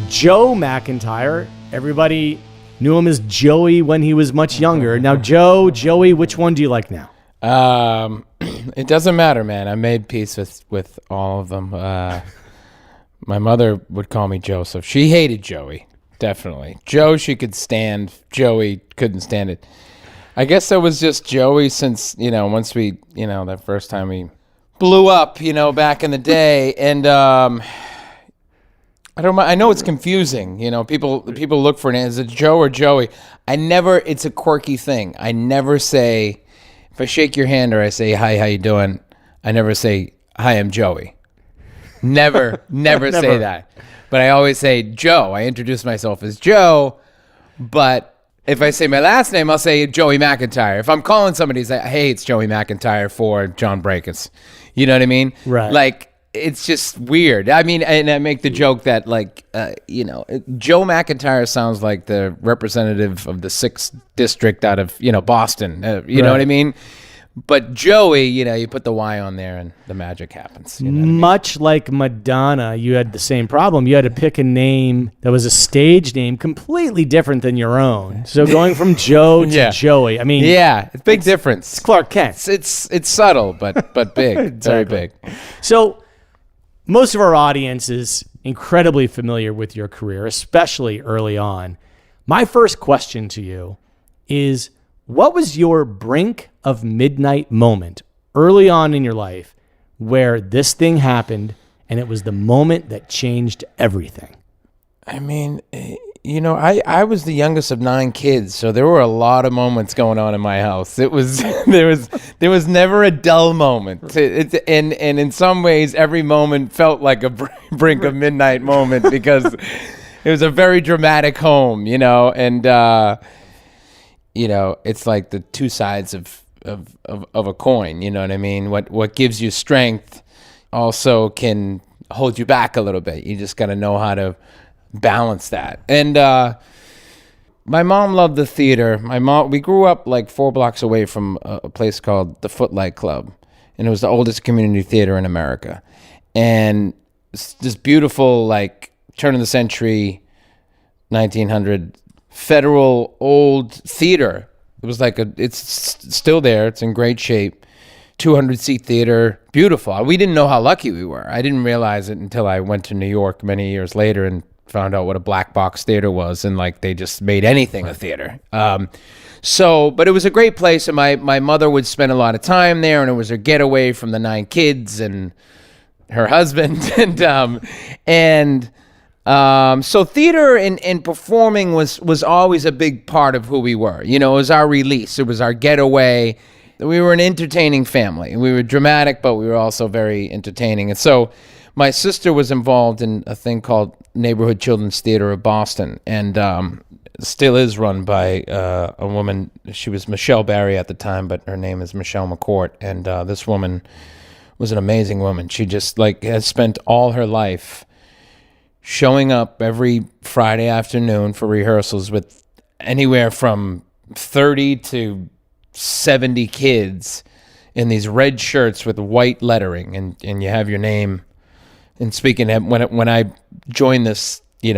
Joe McIntyre. Everybody knew him as Joey when he was much younger. Now, Joey, which one do you like now? It doesn't matter, man. I made peace with all of them. My mother would call me Joseph. She hated Joey, definitely. Joe, she could stand. Joey couldn't stand it. I guess it was just Joey since, once we, that first time we blew up, back in the day. And I know it's confusing. People look for it. Is it Joe or Joey? It's a quirky thing. I never say, if I shake your hand or I say, hi, how you doing? I never say, hi, I'm Joey. Never say that. But I always say Joe. I introduce myself as Joe. But if I say my last name, I'll say Joey McIntyre. If I'm calling somebody, say, hey, it's Joey McIntyre for John Breakins. You know what I mean? Right. Like, it's just weird. I mean, and I make the joke that, Joe McIntyre sounds like the representative of the 6th district out of, Boston. You know what I mean? But Joey, you put the Y on there and the magic happens. Much like Madonna, you had the same problem. You had to pick a name that was a stage name completely different than your own. So going from Joe to Joey, I mean... Yeah, it's a big difference. It's Clark Kent. It's subtle, but big. Exactly. Very big. So most of our audience is incredibly familiar with your career, especially early on. My first question to you is... what was your brink of midnight moment early on in your life where this thing happened and it was the moment that changed everything? I mean, I was the youngest of 9 kids, so there were a lot of moments going on in my house. It was there was never a dull moment. And in some ways, every moment felt like a brink of midnight moment because it was a very dramatic home, and it's like the two sides of a coin. You know what I mean? What gives you strength also can hold you back a little bit. You just got to know how to balance that. And my mom loved the theater. We grew up like 4 blocks away from a place called the Footlight Club, and it was the oldest community theater in America. And it's this beautiful, like, turn of the century, 1900 federal old theater. It was it's still there. It's in great shape. 200-seat theater. Beautiful. We didn't know how lucky we were. I didn't realize it until I went to New York many years later and found out what a black box theater was, and they just made anything a theater. But it was a great place, and my mother would spend a lot of time there, and it was her getaway from the 9 kids and her husband. So theater and performing was always a big part of who we were. It was our release. It was our getaway. We were an entertaining family. We were dramatic, but we were also very entertaining. And so my sister was involved in a thing called Neighborhood Children's Theater of Boston, and still is run by a woman. She was Michelle Barry at the time, but her name is Michelle McCourt. And this woman was an amazing woman. She just has spent all her life showing up every Friday afternoon for rehearsals with anywhere from 30 to 70 kids in these red shirts with white lettering, and you have your name. And speaking of, when I joined this, it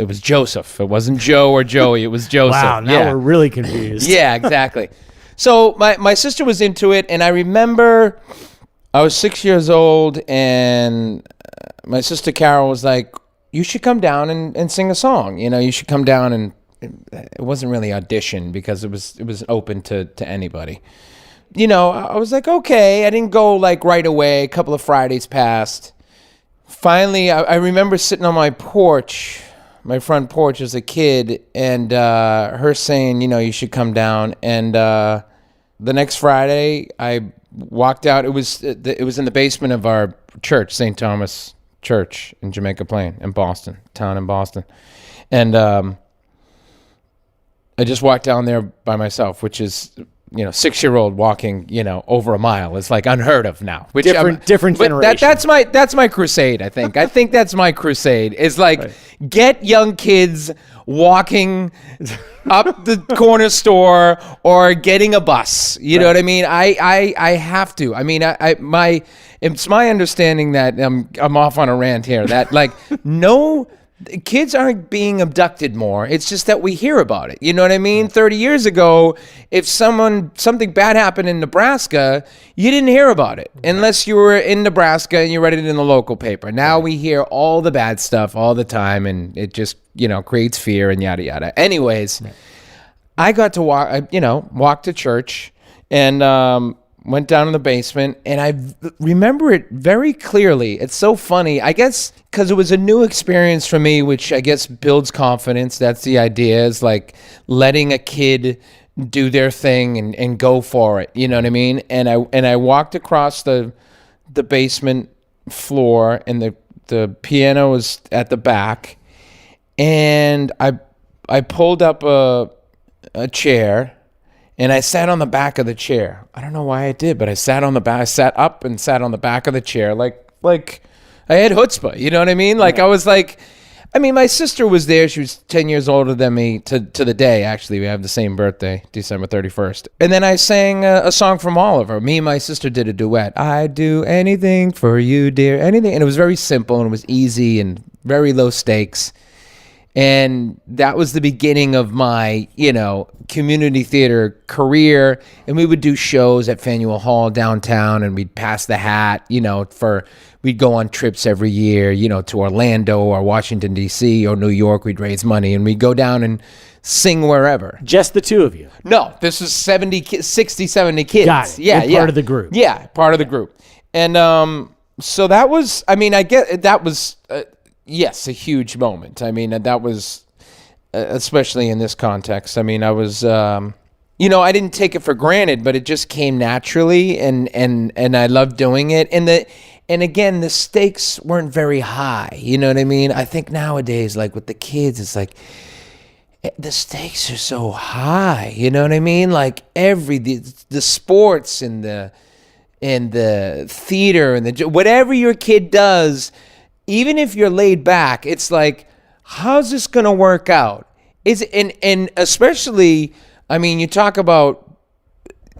was Joseph. It wasn't Joe or Joey. It was Joseph. Wow, now we're really confused. Yeah, exactly. So my sister was into it, and I remember I was 6 years old, and my sister Carol was like, you should come down and sing a song. You should come down, and it wasn't really audition because it was open to anybody. I was like, okay. I didn't go right away. A couple of Fridays passed. Finally, I remember sitting on my porch, my front porch as a kid, and her saying, you should come down. And the next Friday, I walked out. It was in the basement of our church, St. Thomas Church in Jamaica Plain in Boston, town in Boston. And I just walked down there by myself, which is, 6-year-old walking, over a mile is unheard of now. Which different generation. That's my crusade, I think. I think that's my crusade. Is right. Get young kids walking up the corner store or getting a bus. You know what I mean? I have to. I mean, it's my understanding that I'm off on a rant here, that no Kids aren't being abducted more. It's just that we hear about it. You know what I mean? 30 years ago, if something bad happened in Nebraska, you didn't hear about it unless you were in Nebraska and you read it in the local paper. Now we hear all the bad stuff all the time, and it just, creates fear and yada, yada. Anyways, I got to walk to church and went down in the basement, and I remember it very clearly. It's so funny, I guess, because it was a new experience for me, which I guess builds confidence. That's the idea, is like letting a kid do their thing and go for it. You know what I mean? And I walked across the basement floor, and the piano was at the back, and I pulled up a chair. And I sat on the back of the chair. I don't know why I did, but I sat on the back. I sat up and sat on the back of the chair, like I had chutzpah. You know what I mean? Like, I was like, my sister was there. She was 10 years older than me to the day. Actually, we have the same birthday, December 31st. And then I sang a song from Oliver. Me and my sister did a duet. I'd do anything for you, dear, anything. And it was very simple, and it was easy and very low stakes. And that was the beginning of my, community theater career. And we would do shows at Faneuil Hall downtown, and we'd pass the hat, we'd go on trips every year, to Orlando or Washington, D.C. or New York. We'd raise money, and we'd go down and sing wherever. Just the two of you? No, this was 60, 70 kids. Got it. Yeah, You're part of the group. Yeah, part of the group. And so that was, that was... yes, a huge moment. That was, especially in this context. I was, I didn't take it for granted, but it just came naturally, and I loved doing it. And again, the stakes weren't very high. You know what I mean? I think nowadays, like with the kids, it's like the stakes are so high. You know what I mean? Like the sports and the theater and whatever your kid does. Even if you're laid back, it's like, how's this going to work out? And especially, you talk about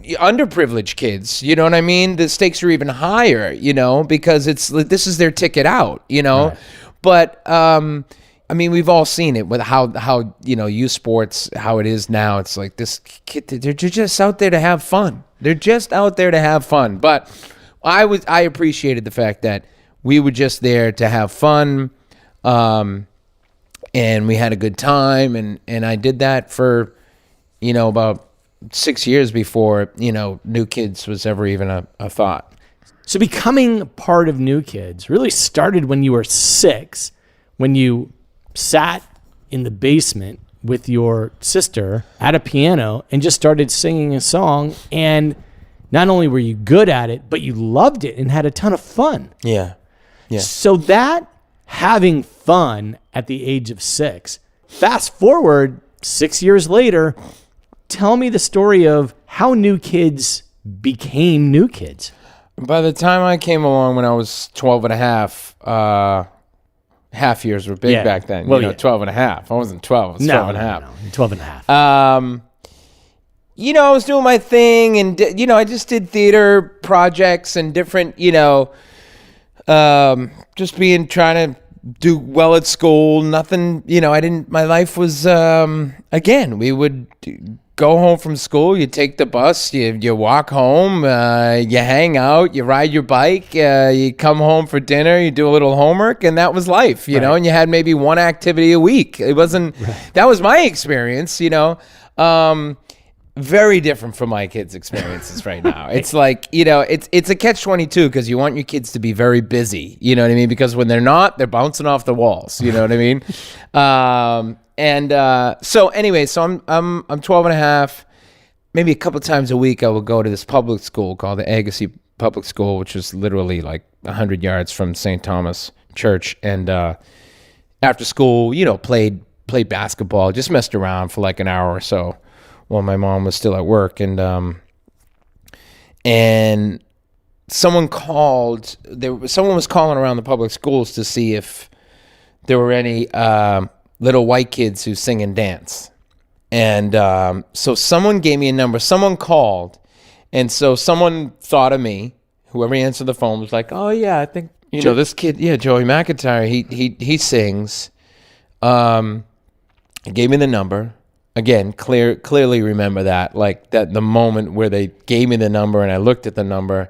underprivileged kids, you know what I mean? The stakes are even higher, because this is their ticket out, Right. But, we've all seen it with how youth sports, how it is now. It's like this kid, they're just out there to have fun. They're just out there to have fun. But I appreciated the fact that we were just there to have fun, and we had a good time, and I did that for, about 6 years before, New Kids was ever even a thought. So becoming part of New Kids really started when you were 6, when you sat in the basement with your sister at a piano and just started singing a song, and not only were you good at it, but you loved it and had a ton of fun. Yeah. Yeah. So that having fun at the age of 6, fast forward 6 years later, tell me the story of how New Kids became New Kids. By the time I came along when I was 12 and a half, half years were big back then. Well, 12 and a half. I wasn't 12. I was 12 and a half. No, 12 and a half. I was doing my thing, and, I just did theater projects and different, just trying to do well at school. Nothing, my life was, again, we would go home from school, you take the bus, you walk home, you hang out, you ride your bike, you come home for dinner, you do a little homework, and that was life, you know, and you had maybe one activity a week. It wasn't, that was my experience, very different from my kids' experiences right now. It's like, it's a catch-22 because you want your kids to be very busy, you know what I mean? Because when they're not, they're bouncing off the walls, you know what I mean? So anyway, so I'm 12 and a half. Maybe a couple times a week I would go to this public school called the Agassiz Public School, which is literally like 100 yards from St. Thomas Church. And after school, played basketball, just messed around for like an hour or so while my mom was still at work. And someone was calling around the public schools to see if there were any little white kids who sing and dance. And so someone gave me a number. Someone called. And so someone thought of me. Whoever answered the phone was like, oh, yeah, I think, this kid, Joey McIntyre, he sings. He gave me the number. Again, clearly remember that. Like that, the moment where they gave me the number and I looked at the number,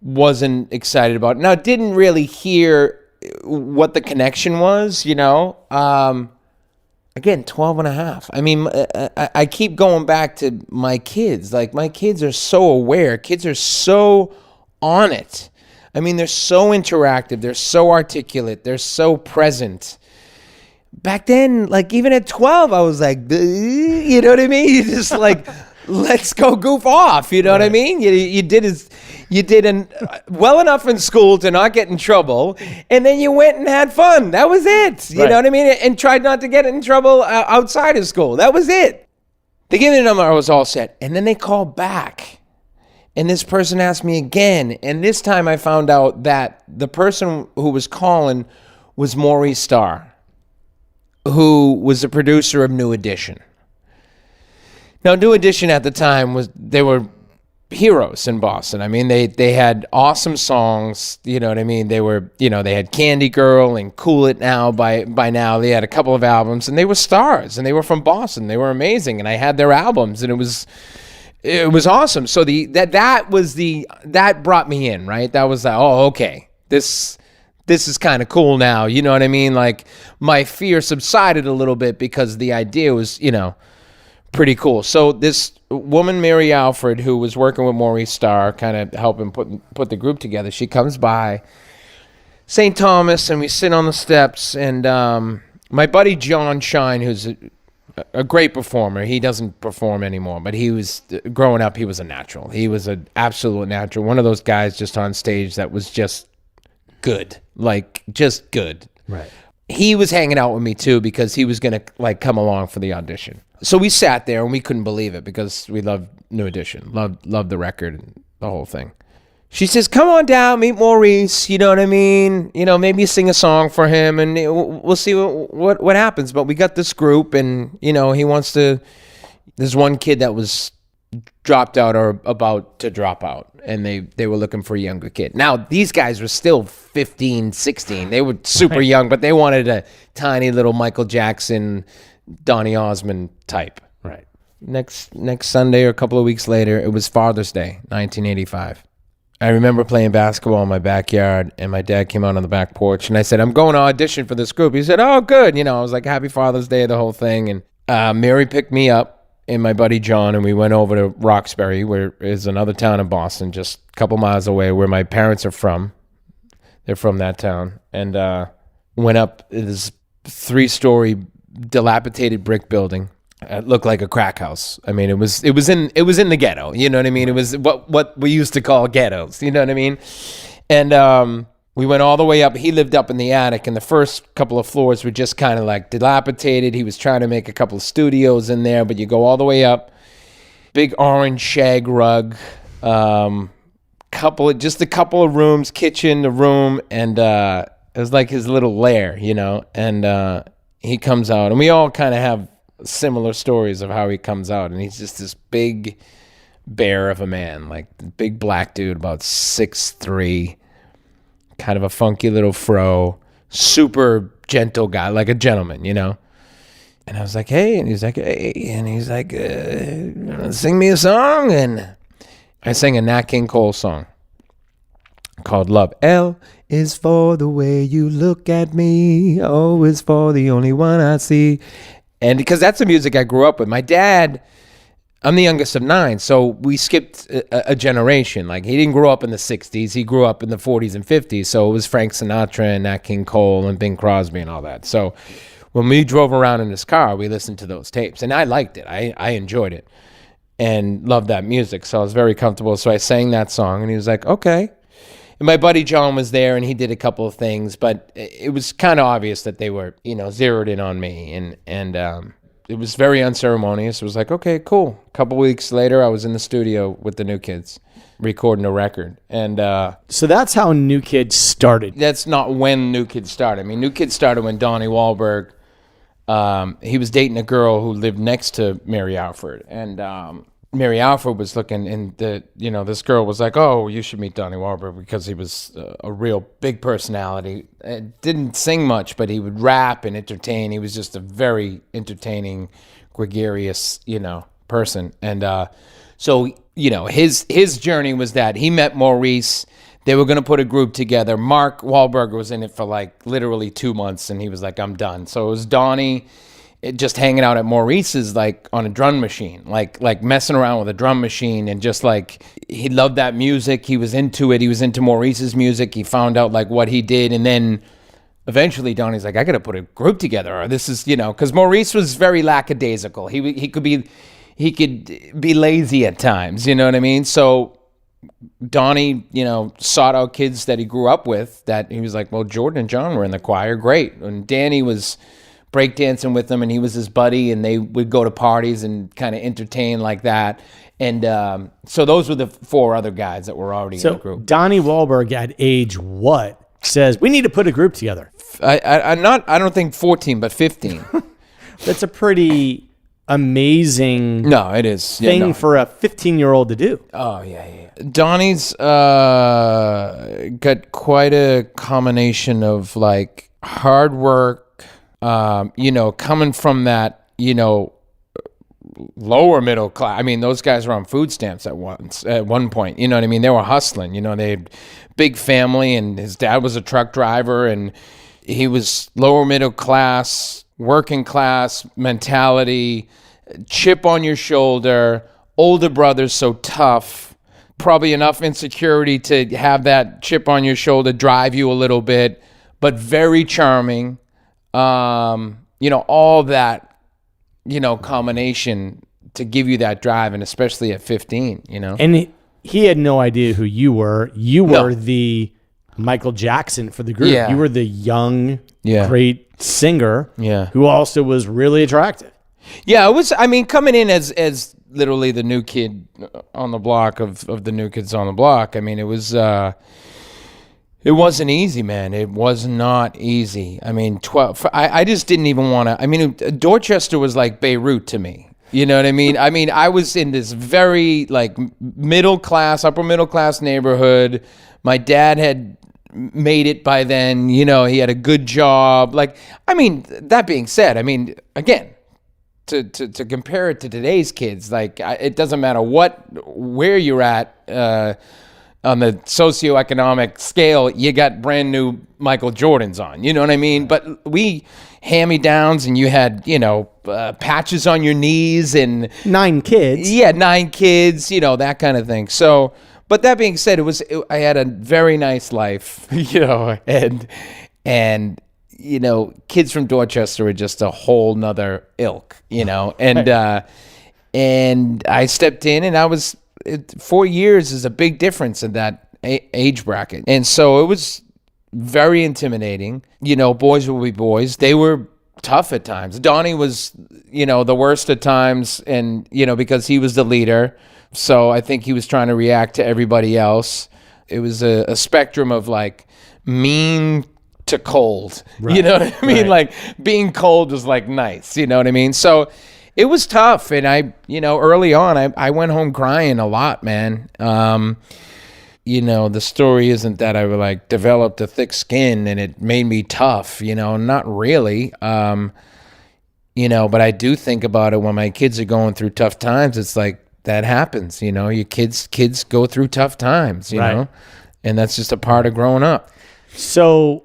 wasn't excited about it. Now, didn't really hear what the connection was, you know. Again, 12 and a half. I mean, I keep going back to my kids. Like, my kids are so aware. Kids are so on it. I mean, they're so interactive. They're so articulate. They're so present. Back then, like, even at 12, I was like, you know what I mean? You just like, let's go goof off. You know what I mean? You did well enough in school to not get in trouble, and then you went and had fun. That was it. You know what I mean? And tried not to get in trouble outside of school. That was it. They gave me the number. I was all set. And then they called back, and this person asked me again. And this time I found out that the person who was calling was Maurice Starr, who was the producer of New Edition. Now, New Edition at the time they were heroes in Boston. I mean, they had awesome songs. You know what I mean? They were, you know, they had Candy Girl and Cool It Now. By now, they had a couple of albums, and they were stars, and they were from Boston. They were amazing, and I had their albums, and it was awesome. So that brought me in, right? That was like, oh, okay, this is kind of cool now. You know what I mean? Like, my fear subsided a little bit because the idea was, you know, pretty cool. So this woman, Mary Alfred, who was working with Maurice Starr, kind of helping put the group together, she comes by St. Thomas, and we sit on the steps, and my buddy John Shine, who's a great performer, he doesn't perform anymore, but he was, growing up, he was a natural. He was an absolute natural. One of those guys just on stage that was just good, like just good. Right. He was hanging out with me too because he was going to like come along for the audition. So we sat there and we couldn't believe it because we loved New Edition, loved the record and the whole thing. She says, come on down, meet Maurice, you know what I mean? You know, maybe sing a song for him and we'll see what happens. But we got this group and, you know, there's one kid that was dropped out or about to drop out, and they were looking for a younger kid. Now, these guys were still 15, 16. They were super young, but they wanted a tiny little Michael Jackson, Donny Osmond type. Right. Next Sunday or a couple of weeks later, it was Father's Day, 1985. I remember playing basketball in my backyard, and my dad came out on the back porch, and I said, I'm going to audition for this group. He said, oh, good. You know, I was like, happy Father's Day, the whole thing. And Mary picked me up and my buddy John, and we went over to Roxbury, where is another town in Boston, just a couple miles away, where my parents are from. They're from that town. And went up this 3-story dilapidated brick building. It looked like a crack house. I mean, it was in the ghetto. You know what I mean? It was what we used to call ghettos. You know what I mean? And we went all the way up. He lived up in the attic, and the first couple of floors were just kind of like dilapidated. He was trying to make a couple of studios in there, but you go all the way up. Big orange shag rug, just a couple of rooms, kitchen, a room, and it was like his little lair, you know. And he comes out, and we all kind of have similar stories of how he comes out, and he's just this big bear of a man, like the big black dude, about 6'3", kind of a funky little fro, super gentle guy, like a gentleman, you know. And I was like, hey, and he's like, hey, and he's like, sing me a song. And I sang a Nat King Cole song called Love. L is for the way you look at me. O is for the only one I see. And because that's the music I grew up with. My dad, I'm the youngest of 9, so we skipped a generation. Like, he didn't grow up in the 60s. He grew up in the 40s and 50s. So it was Frank Sinatra and Nat King Cole and Bing Crosby and all that. So when we drove around in his car, we listened to those tapes. And I liked it. I enjoyed it and loved that music. So I was very comfortable. So I sang that song, and he was like, okay. And my buddy John was there, and he did a couple of things. But it was kind of obvious that they were, you know, zeroed in on me. And it was very unceremonious. It was like, okay, cool. A couple weeks later, I was in the studio with the New Kids recording a record. And so that's how New Kids started. That's not when New Kids started. I mean, New Kids started when Donnie Wahlberg, he was dating a girl who lived next to Mary Alfred. And Mary Alfred was looking, and this girl was like, "Oh, you should meet Donnie Wahlberg because he was a real big personality. Didn't sing much, but he would rap and entertain. He was just a very entertaining, gregarious, person." And so his journey was that he met Maurice. They were going to put a group together. Mark Wahlberg was in it for like literally 2 months, and he was like, "I'm done." So it was Donnie. Just hanging out at Maurice's, like on a drum machine, like messing around with a drum machine, and just like he loved that music. He was into it. He was into Maurice's music. He found out like what he did, and then eventually Donnie's like, "I got to put a group together." Or this is because Maurice was very lackadaisical. He could be lazy at times. You know what I mean? So Donnie, sought out kids that he grew up with. That he was like, "Well, Jordan and John were in the choir, great," and Danny was breakdancing with him, and he was his buddy, and they would go to parties and kind of entertain like that. And so those were the 4 other guys that were already in the group. Donnie Wahlberg at age what says we need to put a group together? I don't think 14, but 15. That's a pretty amazing it is thing for a 15-year-old to do. Oh yeah. Donnie's got quite a combination of like hard work. Coming from that, lower middle class. I mean, those guys were on food stamps at one point. You know what I mean? They were hustling. They had big family, and his dad was a truck driver, and he was lower middle class, working class mentality, chip on your shoulder, older brothers so tough, probably enough insecurity to have that chip on your shoulder drive you a little bit, but very charming. All that, combination to give you that drive, and especially at 15, And he had no idea who you were. You were the Michael Jackson for the group. Yeah. You were the young, great singer who also was really attractive. Yeah, it was, coming in as literally the new kid on the block of the new kids on the block. I mean, it wasn't easy, man. It was not easy. I mean, I just didn't even want to. Dorchester was like Beirut to me. You know what I mean? I was in this very like upper middle class neighborhood. My dad had made it by then. He had a good job. That being said, again, to compare it to today's kids, it doesn't matter where you're at. On the socioeconomic scale, you got brand new Michael Jordans on. You know what I mean? But we hand-me-downs, and you had, patches on your knees and 9 kids. Yeah, 9 kids, that kind of thing. So, but that being said, I had a very nice life, and kids from Dorchester are just a whole nother ilk, and I stepped in, and I was. 4 years is a big difference in that age bracket. And so it was very intimidating. Boys will be boys. They were tough at times. Donnie was, the worst at times, and, because he was the leader. So I think he was trying to react to everybody else. It was a spectrum of like mean to cold. Right. You know what I mean? Right. Like being cold was like nice. You know what I mean? So it was tough, and early on, I went home crying a lot, man. The story isn't that I developed a thick skin and it made me tough, not really. But I do think about it when my kids are going through tough times. It's like that happens, your kids go through tough times, you know, and that's just a part of growing up. So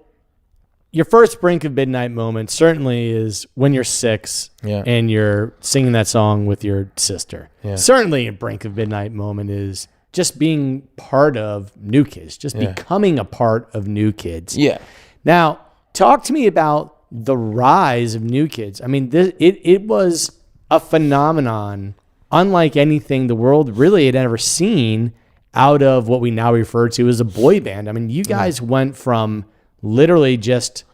your first Brink of Midnight moment certainly is when you're 6 and you're singing that song with your sister. Yeah. Certainly a Brink of Midnight moment is just being part of New Kids, just becoming a part of New Kids. Yeah. Now, talk to me about the rise of New Kids. It was a phenomenon unlike anything the world really had ever seen out of what we now refer to as a boy band. You guys went from literally just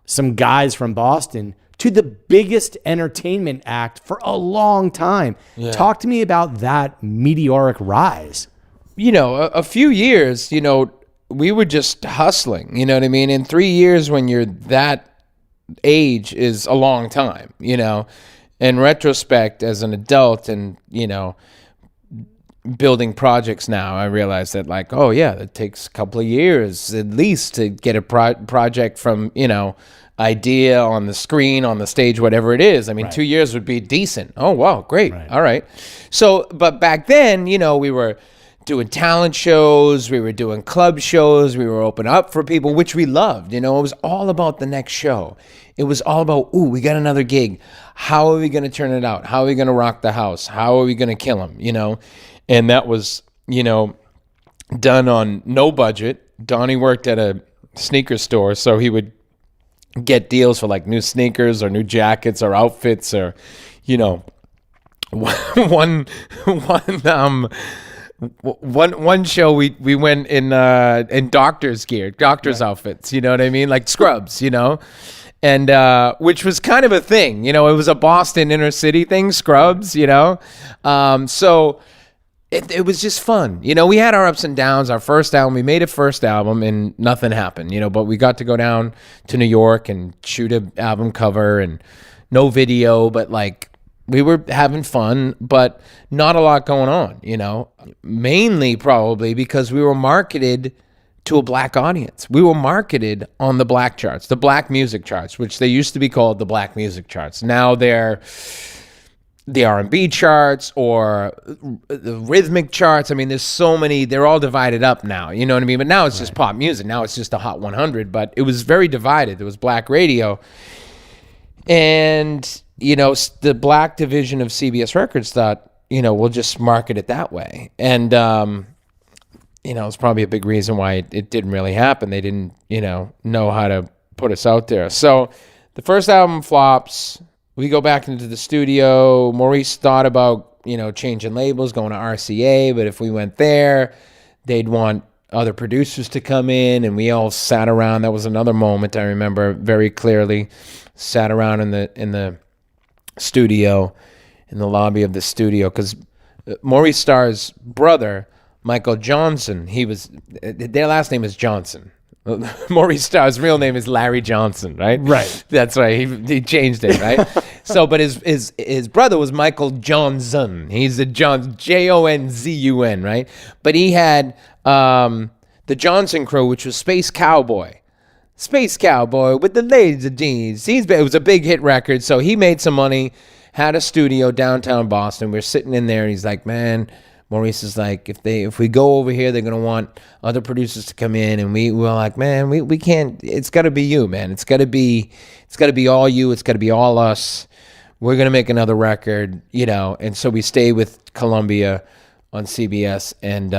some guys from Boston to the biggest entertainment act for a long time. Yeah. Talk to me about that meteoric rise. A few years, we were just hustling, you know what I mean? In 3 years when you're that age is a long time, In retrospect, as an adult and, building projects now, I realize that like, oh yeah, it takes a couple of years at least to get a project from, idea on the screen, on the stage, whatever it is. I mean, 2 years would be decent. Oh, wow, great. Right. All right. So, but back then, we were doing talent shows, we were doing club shows, we were open up for people, which we loved. It was all about the next show. It was all about, ooh, we got another gig. How are we going to turn it out? How are we going to rock the house? How are we going to kill them? And that was, done on no budget. Donnie worked at a sneaker store, so he would get deals for like new sneakers or new jackets or outfits or, one show we went in doctor's gear, outfits, you know what I mean? Like scrubs, and which was kind of a thing, it was a Boston inner city thing, scrubs, so it was just fun. We had our ups and downs. Our first album, we made a first album and nothing happened, but we got to go down to New York and shoot an album cover and no video, but like we were having fun, but not a lot going on, mainly probably because we were marketed to a black audience. We were marketed on the black charts, the black music charts, which they used to be called the black music charts. Now they're the R&B charts or the rhythmic charts. I mean, there's so many, they're all divided up now, you know what I mean? But now it's just pop music. Now it's just a Hot 100, but it was very divided. There was black radio. And, the black division of CBS Records thought, we'll just market it that way. And, it's probably a big reason why it didn't really happen. They didn't, know how to put us out there. So the first album flops. We go back into the studio. Maurice thought about, changing labels, going to RCA. But if we went there, they'd want other producers to come in. And we all sat around. That was another moment I remember very clearly. Sat around in the studio, in the lobby of the studio. Because Maurice Starr's brother, Michael Johnson, their last name is Johnson. Maurice Starr's real name is Larry Johnson, right? Right. That's why he changed it, right? So, but his brother was Michael Johnson. He's a Jonzun, right? But he had the Johnson Crew, which was Space Cowboy with the laser jeans. It was a big hit record, so he made some money, had a studio downtown Boston. We're sitting in there, and he's like, man. Maurice is like, if we go over here, they're gonna want other producers to come in, and we were like, man, we can't. It's got to be you, man. It's got to be all you. It's got to be all us. We're gonna make another record, And so we stayed with Columbia on CBS, and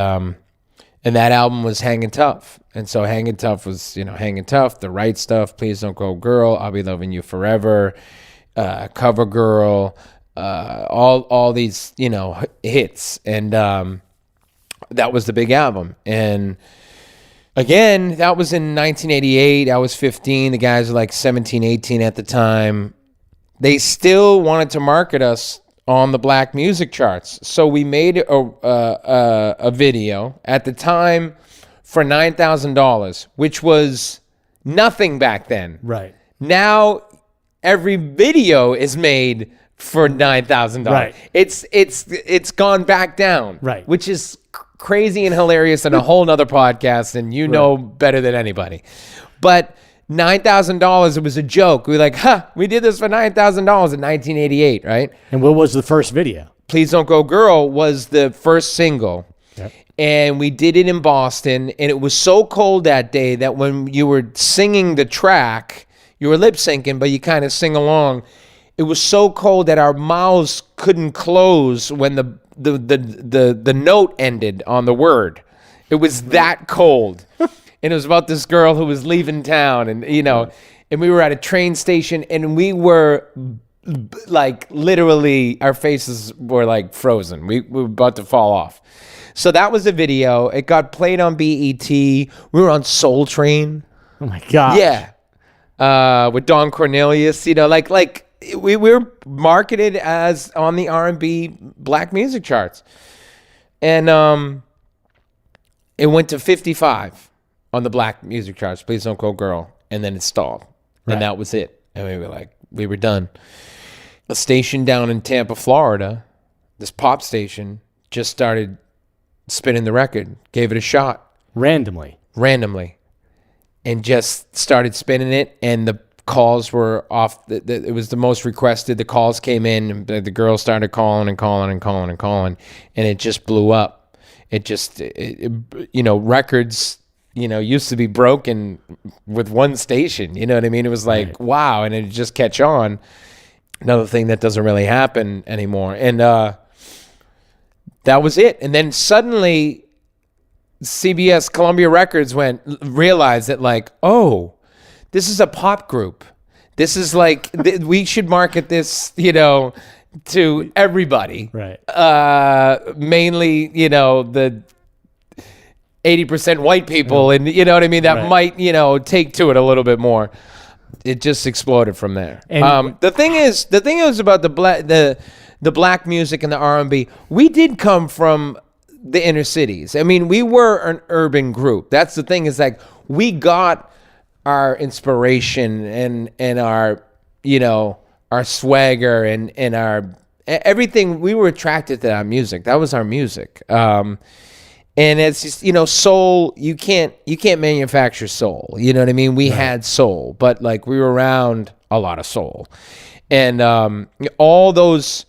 that album was Hangin' Tough. And so Hangin' Tough was, Hangin' Tough, The Right Stuff, Please Don't Go Girl, I'll Be Loving You Forever, Cover Girl. All these, hits. And that was the big album. And again, that was in 1988. I was 15. The guys were like 17, 18 at the time. They still wanted to market us on the black music charts. So we made a video at the time for $9,000, which was nothing back then. Right. Now, every video is made for $9,000. Right. It's gone back down. Right. Which is crazy and hilarious and a whole nother podcast, and you know better than anybody. But $9,000, it was a joke. We were like, we did this for $9,000 in 1988, right? And what was the first video? Please Don't Go Girl was the first single. Yep. And we did it in Boston, and it was so cold that day that when you were singing the track, you were lip syncing, but you kind of sing along. It was so cold that our mouths couldn't close when the note ended on the word. It was that cold. And it was about this girl who was leaving town, and and we were at a train station, and we were like literally our faces were like frozen. We were about to fall off. So that was the video. It got played on BET. We were on Soul Train. Oh my God. Yeah. With Don Cornelius, like we were marketed as on the R&B black music charts. And it went to 55 on the black music charts, Please Don't Go Girl, and then it stalled. Right. And that was it. And we were done. A station down in Tampa, Florida, this pop station, just started spinning the record, gave it a shot randomly, and just started spinning it. And the calls were off. It was the most requested. The calls came in, and the girls started calling, and it just blew up. Records, used to be broken with one station. You know what I mean? It was like, wow, and it just catch on. Another thing that doesn't really happen anymore. And that was it. And then suddenly CBS, Columbia Records realized that like, oh, this is a pop group. This is like, we should market this, to everybody. Right. Mainly, the 80% white people, and you know what I mean, that might take to it a little bit more. It just exploded from there. And the thing is about the black music and the R&B, we did come from the inner cities. I mean, we were an urban group. That's the thing, is like we got our inspiration and our our swagger and our everything. We were attracted to that music. That was our music. And it's just, soul, you can't manufacture soul. You know what I mean? We had soul, but like we were around a lot of soul. And all those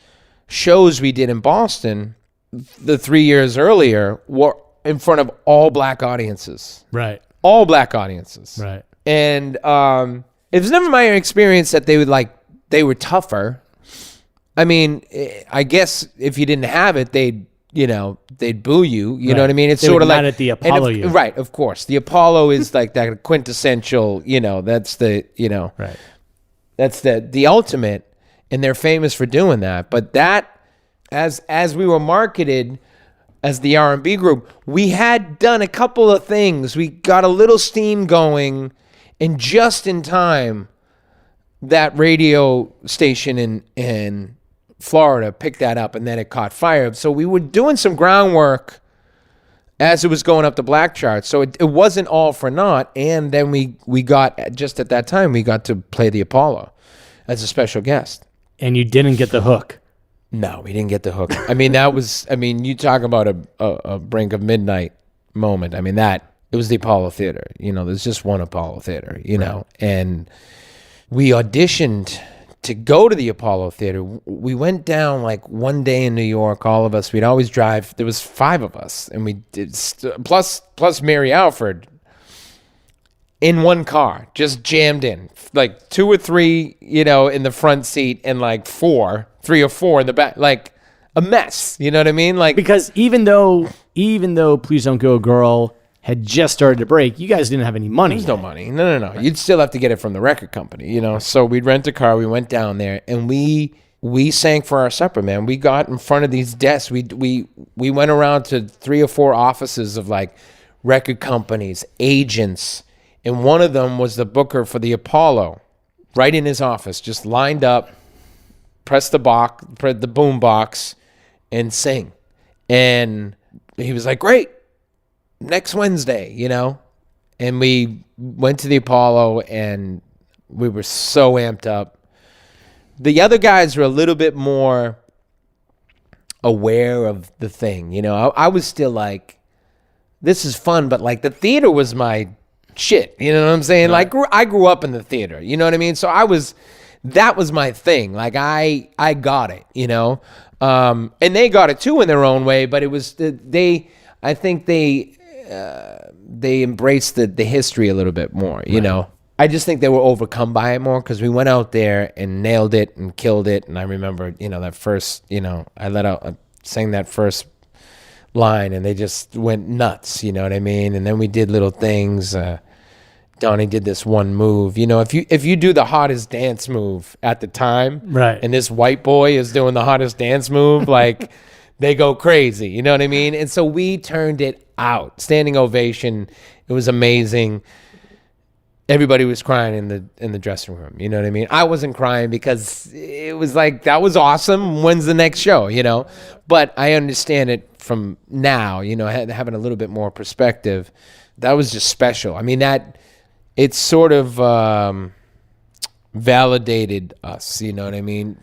shows we did in Boston the 3 years earlier were in front of all black audiences. Right. All black audiences. Right. And it was never my experience that they were tougher. I mean, I guess if you didn't have it, they'd boo you. You know what I mean? It's sort of like at the Apollo. Right, of course. The Apollo is like that quintessential. That's the Right. That's the ultimate, and they're famous for doing that. But that, as we were marketed as the R&B group, we had done a couple of things. We got a little steam going, and just in time, that radio station in Florida picked that up, and then it caught fire. So we were doing some groundwork as it was going up the black chart. So it wasn't all for naught. And then we got, just at that time, we got to play the Apollo as a special guest. And you didn't get the hook. No, we didn't get the hook. I mean, you talk about a brink of midnight moment. I mean, it was the Apollo Theater. There's just one Apollo Theater, and we auditioned to go to the Apollo Theater. We went down like one day in New York, all of us. We'd always drive. There was 5 of us, and we did plus Mary Alford in one car, just jammed in, like 2 or 3, in the front seat, and like 3 or 4 in the back, like a mess. You know what I mean? Like, because even though Please Don't Go Girl had just started to break, you guys didn't have any money. There's no money. No. Right. You'd still have to get it from the record company, So we'd rent a car. We went down there, and we sang for our supper, man. We got in front of these desks. We went around to 3 or 4 offices of like record companies, agents, and one of them was the booker for the Apollo, right in his office, just lined up, press the boom box, and sing. And he was like, "Great. Next Wednesday," and we went to the Apollo, and we were so amped up. The other guys were a little bit more aware of the thing. I was still like, this is fun, but like the theater was my shit. You know what I'm saying? Right. Like I grew up in the theater, you know what I mean? So that was my thing. Like I got it, and they got it too in their own way, but it was, I think they embraced the history a little bit more, you know. I just think they were overcome by it more because we went out there and nailed it and killed it. And I remember, that first, I sang that first line, and they just went nuts, you know what I mean? And then we did little things. Donnie did this one move. If you do the hottest dance move at the time, right, and this white boy is doing the hottest dance move, like they go crazy, you know what I mean? And so we turned it out. Standing ovation. It was amazing. Everybody was crying in the dressing room, you know what I mean? I wasn't crying because it was like, that was awesome. When's the next show, But I understand it from now, having a little bit more perspective. That was just special. I mean, it sort of validated us, you know what I mean?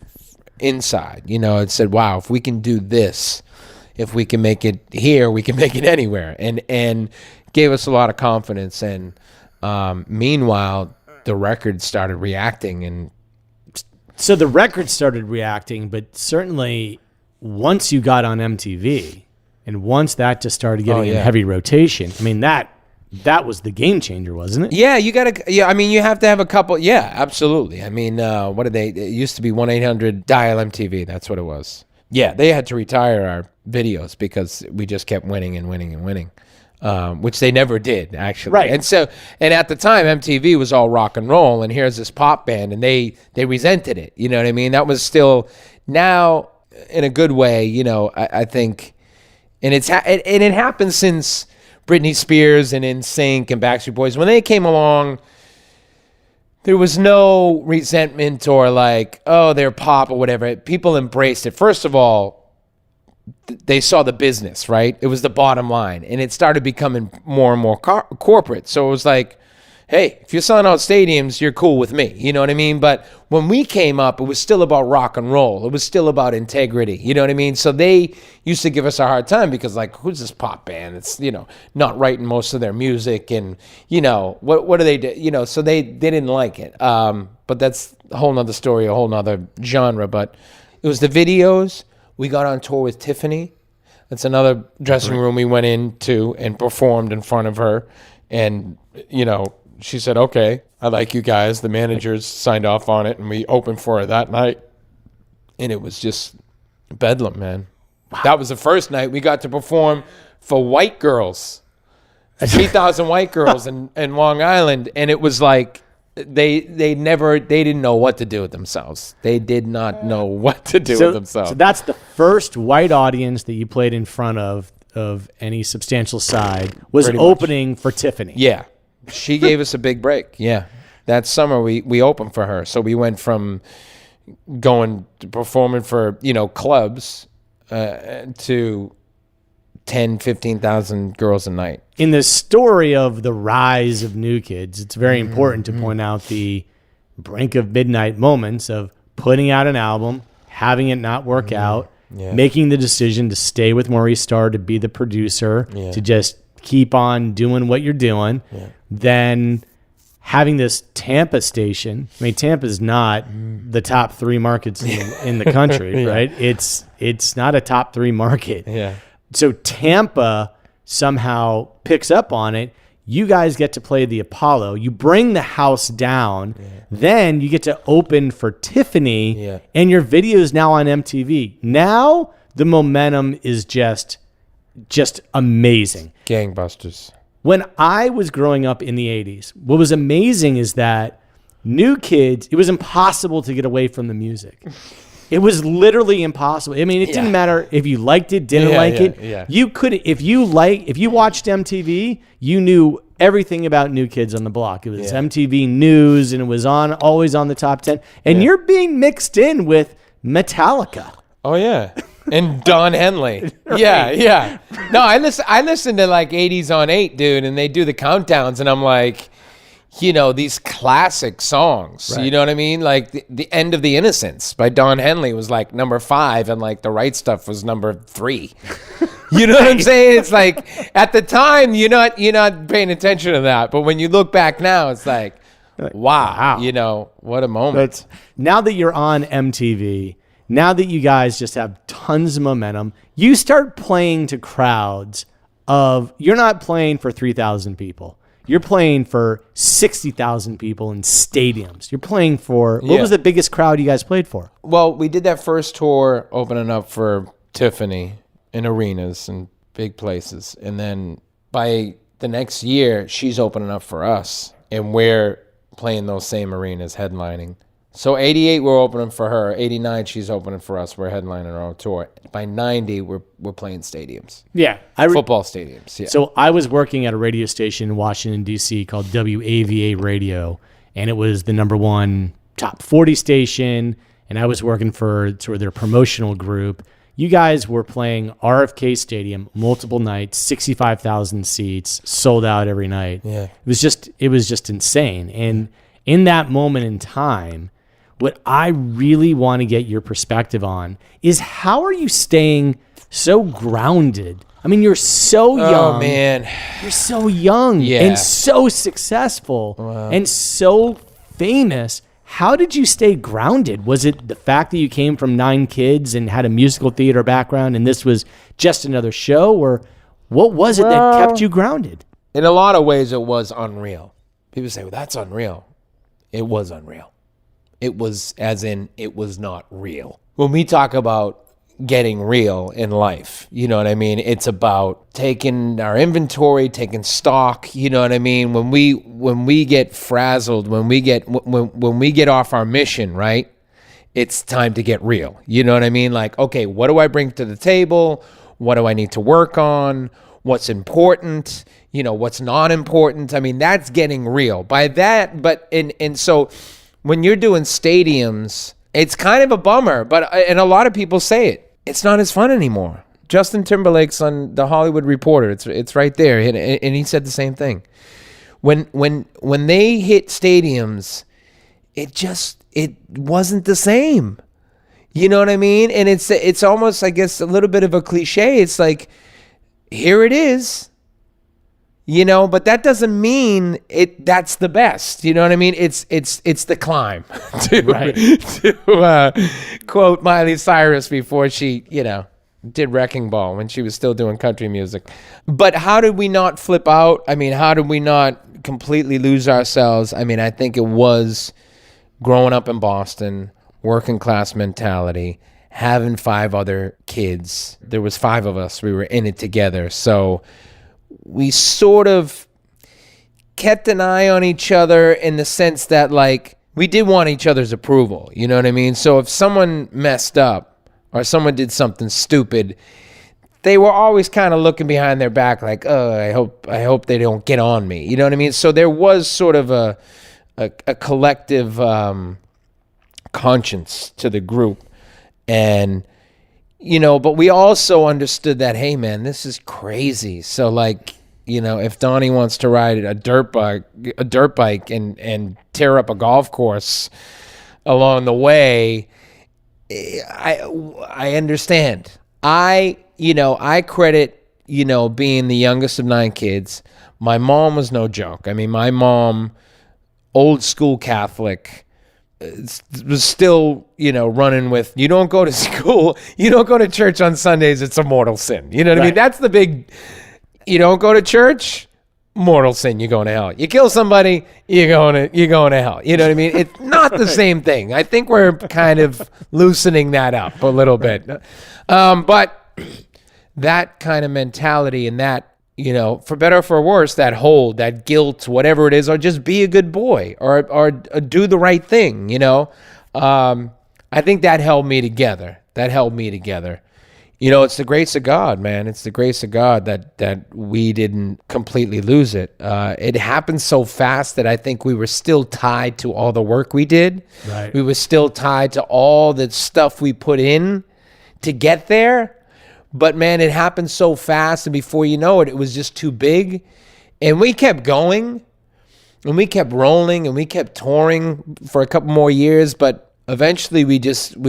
Inside, it said, wow, if we can do this if we can make it here, we can make it anywhere. And gave us a lot of confidence. And meanwhile, the record started reacting. And so the record started reacting, but certainly once you got on MTV and once that just started getting in heavy rotation, I mean, that was the game changer, wasn't it? Yeah, you have to have a couple. Yeah, absolutely. I mean, it used to be 1-800-DIAL MTV. That's what it was. Yeah, they had to retire our videos because we just kept winning and winning and winning, which they never did, actually. Right. And at the time, MTV was all rock and roll, and here's this pop band, and they resented it. You know what I mean? That was still, now, in a good way, I think, and it happened since Britney Spears and NSYNC and Backstreet Boys. When they came along, there was no resentment or like, oh, they're pop or whatever. People embraced it. First of all, they saw the business, right? It was the bottom line. And it started becoming more and more corporate. So it was like, hey, if you're selling out stadiums, you're cool with me. You know what I mean? But when we came up, it was still about rock and roll. It was still about integrity. You know what I mean? So they used to give us a hard time because, like, who's this pop band? It's, not writing most of their music. And, what do they do? So they didn't like it. But that's a whole nother story, a whole nother genre. But it was the videos. We got on tour with Tiffany. That's another dressing room we went into and performed in front of her. And, she said, okay, I like you guys. The managers signed off on it, and we opened for her that night. And it was just bedlam, man. Wow. That was the first night we got to perform for white girls, 3,000 white girls in Long Island. And it was like they didn't know what to do with themselves. They did not know what to do with themselves. So that's the first white audience that you played in front of any substantial side was opening for Tiffany. Yeah. She gave us a big break. Yeah. That summer we opened for her. So we went from going to performing for, clubs to 10, 15,000 girls a night. In the story of the rise of New Kids, it's very important to point out the brink of midnight moments of putting out an album, having it not work out, making the decision to stay with Maurice Starr to be the producer, to just keep on doing what you're doing, then having this Tampa station. I mean, Tampa is not the top 3 markets in the country, right? It's not a top 3 market. Yeah. So Tampa somehow picks up on it. You guys get to play the Apollo. You bring the house down. Yeah. Then you get to open for Tiffany, and your video is now on MTV. Now the momentum is just amazing. Gangbusters. When I was growing up in the 80s, what was amazing is that New Kids, it was impossible to get away from the music. It was literally impossible. I mean, it didn't matter if you liked it, didn't like it. Yeah. You could, if you watched MTV, you knew everything about New Kids on the Block. It was MTV News, and it was always on the top 10. And you're being mixed in with Metallica. Oh yeah. And Don Henley. Right. Yeah. No, I listen to like 80s on 8, dude, and they do the countdowns, and I'm like, these classic songs. Right. You know what I mean? Like the End of the Innocence by Don Henley was like number 5, and like The Right Stuff was number 3. You know what I'm saying? It's like at the time you're not paying attention to that, but when you look back now, it's like, wow. What a moment. Now that you're on MTV, now that you guys just have tons of momentum, you start playing to crowds you're not playing for 3,000 people. You're playing for 60,000 people in stadiums. You're playing for, what was the biggest crowd you guys played for? Well, we did that first tour opening up for Tiffany in arenas and big places. And then by the next year, she's opening up for us. And we're playing those same arenas, headlining. So 88, we're opening for her. 89, she's opening for us. We're headlining our own tour. By 90, we're playing stadiums. Yeah. Football stadiums, yeah. So I was working at a radio station in Washington, D.C. called WAVA Radio, and it was the #1 top 40 station, and I was working for sort of their promotional group. You guys were playing RFK Stadium multiple nights, 65,000 seats, sold out every night. Yeah. It was just insane. And in that moment in time, what I really want to get your perspective on is how are you staying so grounded? I mean, you're so young. Oh, man. You're so young and so successful and so famous. How did you stay grounded? Was it the fact that you came from 9 kids and had a musical theater background and this was just another show? Or what was it that kept you grounded? In a lot of ways, it was unreal. People say, well, that's unreal. It was unreal. It was as in it was not real. When we talk about getting real in life, you know what I mean? It's about taking our inventory, taking stock, you know what I mean? When we get frazzled, when we get off our mission, right? It's time to get real. You know what I mean? Like, okay, what do I bring to the table? What do I need to work on? What's important? You know, what's not important? I mean, that's getting real. By that, and so when you're doing stadiums, it's kind of a bummer, and a lot of people say it. It's not as fun anymore. Justin Timberlake's on The Hollywood Reporter. It's right there, and he said the same thing. When they hit stadiums, it wasn't the same. You know what I mean? And it's almost, I guess, a little bit of a cliche. It's like, here it is. You know, but that doesn't mean that's the best. You know what I mean? It's the climb, to quote Miley Cyrus before she, did Wrecking Ball when she was still doing country music. But how did we not flip out? I mean, how did we not completely lose ourselves? I mean, I think it was growing up in Boston, working class mentality, having 5 other kids. There was 5 of us. We were in it together. So we sort of kept an eye on each other in the sense that, like, we did want each other's approval. You know what I mean? So if someone messed up or someone did something stupid, they were always kind of looking behind their back like, oh, I hope they don't get on me. You know what I mean? So there was sort of a collective conscience to the group. And but we also understood that, hey, man, this is crazy. So, like, if Donnie wants to ride a dirt bike and tear up a golf course along the way, I understand. I credit, being the youngest of 9 kids. My mom was no joke. I mean, my mom, old school Catholic, was still, running with, you don't go to school, you don't go to church on Sundays, it's a mortal sin. You know what I mean? That's the big, you don't go to church, mortal sin, you're going to hell. You kill somebody, you're going to hell. You know what I mean? It's not the same thing. I think we're kind of loosening that up a little bit. But that kind of mentality and that, for better or for worse, that hold, that guilt, whatever it is, or just be a good boy or do the right thing, I think that held me together. It's the grace of God, man. It's the grace of God that we didn't completely lose it. It happened so fast that I think we were still tied to all the work we did. Right. We were still tied to all the stuff we put in to get there. But, man, it happened so fast, and before you know it, it was just too big. And we kept going, and we kept rolling, and we kept touring for a couple more years. But eventually we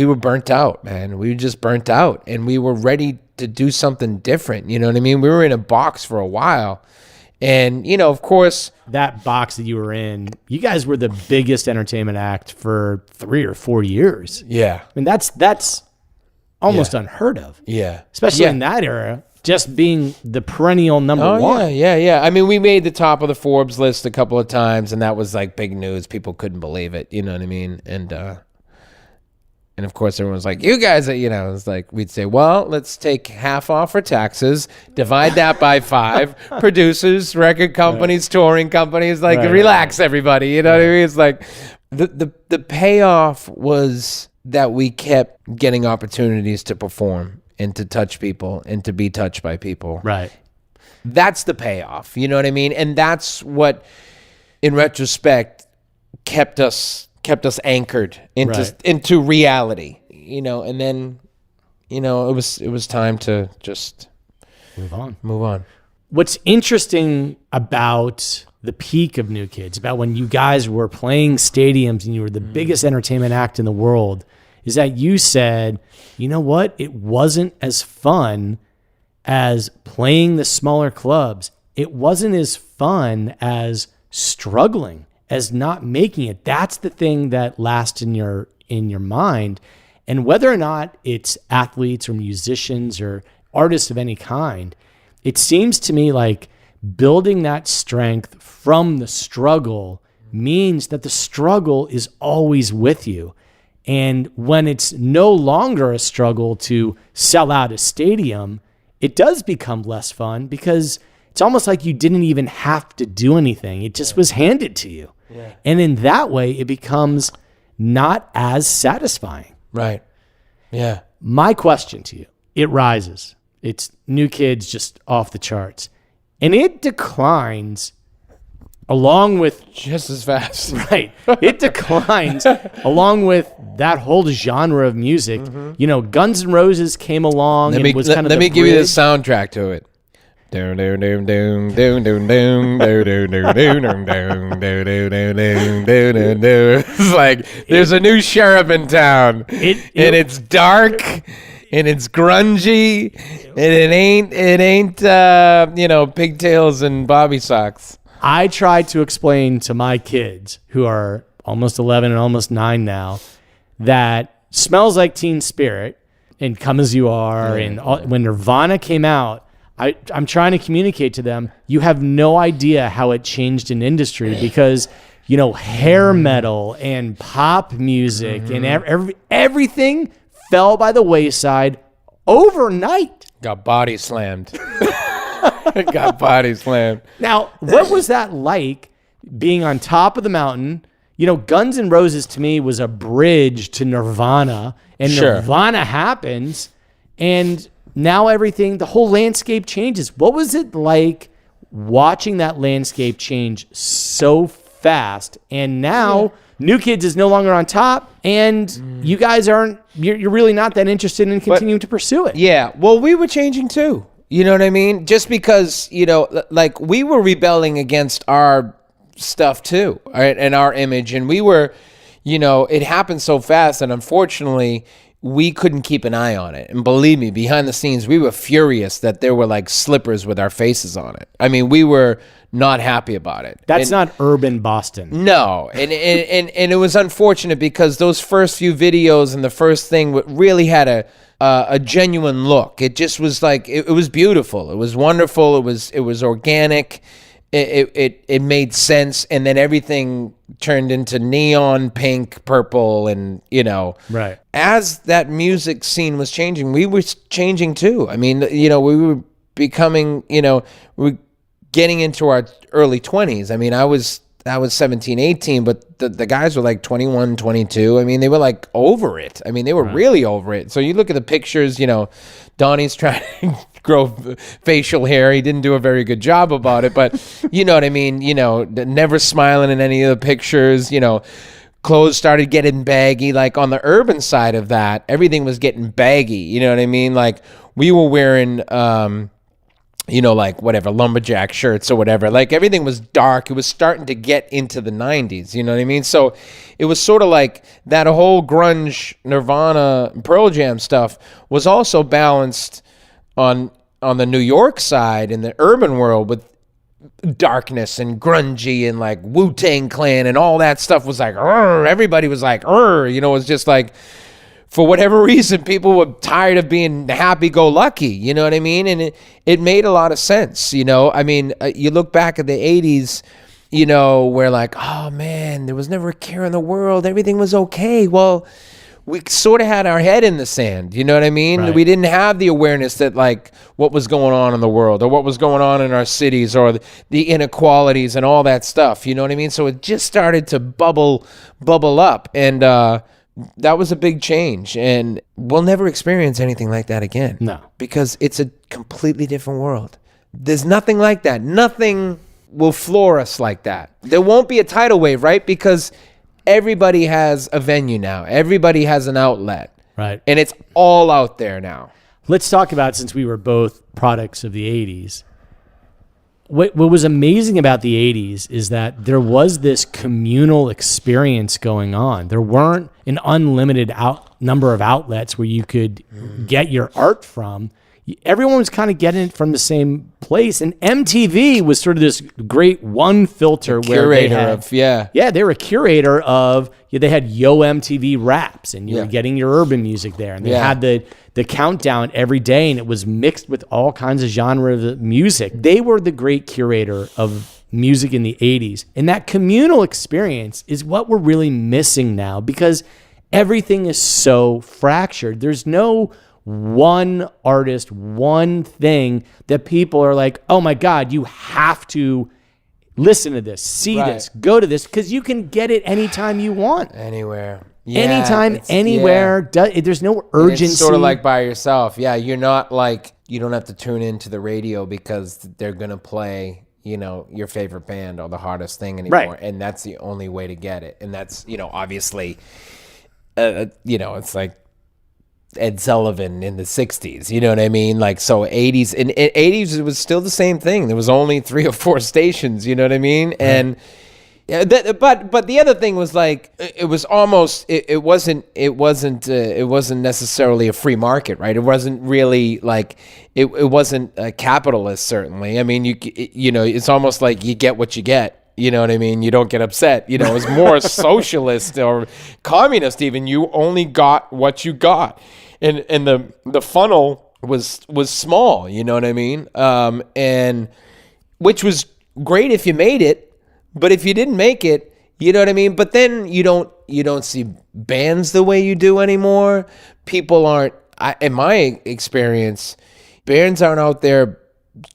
were burnt out, man. We were just burnt out, and we were ready to do something different. You know what I mean? We were in a box for a while. And, of course, that box that you were in, you guys were the biggest entertainment act for 3 or 4 years. Yeah. I mean, that's almost unheard of. Yeah. Especially in that era, just being the perennial number one. Yeah. I mean, we made the top of the Forbes list a couple of times, and that was like big news. People couldn't believe it. You know what I mean? And of course, everyone's like, you guys, it's like, we'd say, well, let's take half off for taxes, divide that by 5, producers, record companies, touring companies, like, relax, everybody. You know what I mean? It's like, the payoff was that we kept getting opportunities to perform and to touch people and to be touched by people. Right. That's the payoff. You know what I mean? And that's what, in retrospect, kept us anchored into reality. And then, it was time to just move on. What's interesting about the peak of New Kids, about when you guys were playing stadiums and you were the biggest entertainment act in the world, is that you said, you know what? It wasn't as fun as playing the smaller clubs. It wasn't as fun as struggling, as not making it. That's the thing that lasts in your mind. And whether or not it's athletes or musicians or artists of any kind, it seems to me like building that strength from the struggle means that the struggle is always with you. And when it's no longer a struggle to sell out a stadium, it does become less fun because it's almost like you didn't even have to do anything. It just was handed to you. Yeah. And in that way, it becomes not as satisfying. Right. Yeah. My question to you, it rises. It's New Kids just off the charts. And it declines along with... Just as fast. Right. It declines along with that whole genre of music. Mm-hmm. You know, Guns N' Roses came along and was kind of Let me give you the soundtrack to it. It's like there's a new sheriff in town, and it's dark, and it's grungy, and it ain't pigtails and bobby socks. I tried to explain to my kids, who are almost 11 and almost 9 now, that Smells Like Teen Spirit and Come As You Are, and when Nirvana came out, I'm trying to communicate to them, you have no idea how it changed an industry because, you know, hair metal and pop music and everything fell by the wayside overnight. Got body slammed. Got body slammed. Now, what was that like being on top of the mountain? You know, Guns N' Roses to me was a bridge to Nirvana, and Nirvana happens, and now everything, the whole landscape changes. What was it like watching that landscape change so fast? And now New Kids is no longer on top, and you guys you're really not that interested in continuing to pursue it. Yeah. Well, we were changing too. You know what I mean? Just because, you know, like we were rebelling against our stuff too, right? And our image. And we were, you know, it happened so fast. And unfortunately, we couldn't keep an eye on it. And believe me, behind the scenes, we were furious that there were like slippers with our faces on it. I mean, we were not happy about it. That's not urban Boston. No. And it was unfortunate because those first few videos and the first thing really had a genuine look. It just was like, it was beautiful. It was wonderful. It was organic. It made sense, and then everything turned into neon pink, purple, and you know. Right. As that music scene was changing, we were changing too. I mean, you know, we were becoming, you know, we were getting into our early 20s. I mean, I was 17, 18, but the guys were like 21, 22. I mean, they were like over it. I mean, they were really over it. So you look at the pictures, you know, Donnie's trying to grow facial hair. He didn't do a very good job about it, but you know what I mean? You know, never smiling in any of the pictures, you know, clothes started getting baggy. Like on the urban side of that, everything was getting baggy. You know what I mean? Like we were wearing, you know, like whatever, lumberjack shirts or whatever. Like everything was dark. It was starting to get into the 90s. You know what I mean? So it was sort of like that whole grunge, Nirvana, Pearl Jam stuff was also balanced on the New York side in the urban world with darkness and grungy and like Wu-Tang Clan and all that stuff was like, everybody was like, you know, it was just like, for whatever reason, people were tired of being happy-go-lucky, you know what I mean? And it made a lot of sense, you know? I mean, you look back at the 80s, you know, where like, oh man, there was never a care in the world. Everything was okay. Well, we sort of had our head in the sand, you know what I mean? Right. We didn't have the awareness that like what was going on in the world or what was going on in our cities or the inequalities and all that stuff, you know what I mean? So it just started to bubble up, and that was a big change, and we'll never experience anything like that again. No. Because it's a completely different world. There's nothing like that. Nothing will floor us like that. There won't be a tidal wave, right? Because everybody has a venue now. Everybody has an outlet. Right. And it's all out there now. Let's talk about, since we were both products of the 80s, what was amazing about the 80s is that there was this communal experience going on. There weren't an unlimited number of outlets where you could get your art from. Everyone was kind of getting it from the same place. And MTV was sort of this great one filter where they were a curator of, they had Yo MTV Raps, and you were getting your urban music there. And they had the countdown every day, and it was mixed with all kinds of genres of music. They were the great curator of music in the 80s. And that communal experience is what we're really missing now, because everything is so fractured. There's no one artist, one thing that people are like, oh my God, you have to listen to this, see this, go to this, because you can get it anytime you want. Anywhere. Anytime, anywhere. There's no urgency. It's sort of like by yourself. Yeah, you're not like, you don't have to tune into the radio because they're going to play, your favorite band or the hardest thing anymore. Right. And that's the only way to get it. And that's, obviously, it's like Ed Sullivan in the 60s, you know what I mean? Like, so 80s, in 80s, it was still the same thing. There was only 3 or 4 stations, you know what I mean? And but the other thing was like, it was almost, it wasn't necessarily a free market, right? It wasn't really like, it wasn't a capitalist, certainly. I mean, it's almost like you get what you get. You know what I mean? You don't get upset. It was more socialist or communist even. You only got what you got. And the funnel was small, you know what I mean? And which was great if you made it, but if you didn't make it, you know what I mean? But then you don't see bands the way you do anymore. People aren't, in my experience, bands aren't out there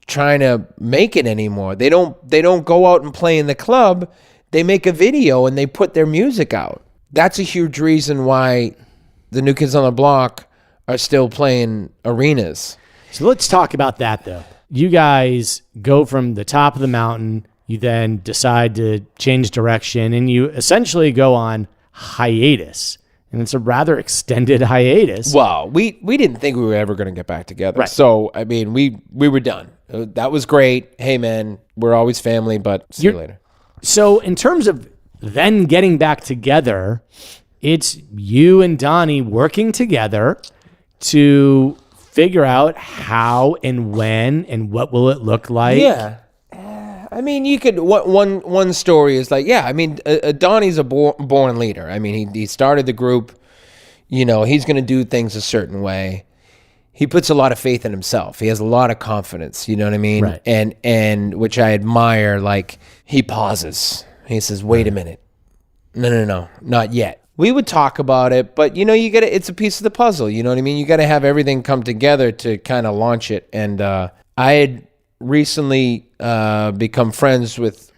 trying to make it anymore. They don't go out and play in the club. They make a video and they put their music out. That's a huge reason why the New Kids on the Block are still playing arenas. So let's talk about that, though. You guys go from the top of the mountain. You then decide to change direction, and you essentially go on hiatus. And it's a rather extended hiatus. Well, we didn't think we were ever going to get back together. Right. So, I mean, we were done. That was great. Hey, man, we're always family, but see you later. So in terms of then getting back together, it's you and Donnie working together to figure out how and when and what will it look like. Yeah. I mean, you could, one story is like, I mean, Donnie's a born leader. I mean, he started the group, he's going to do things a certain way. He puts a lot of faith in himself. He has a lot of confidence, you know what I mean? Right. And which I admire, like, he pauses. He says, wait a minute. No, not yet. We would talk about it, but it's a piece of the puzzle, you know what I mean? You got to have everything come together to kind of launch it. And I had recently become friends with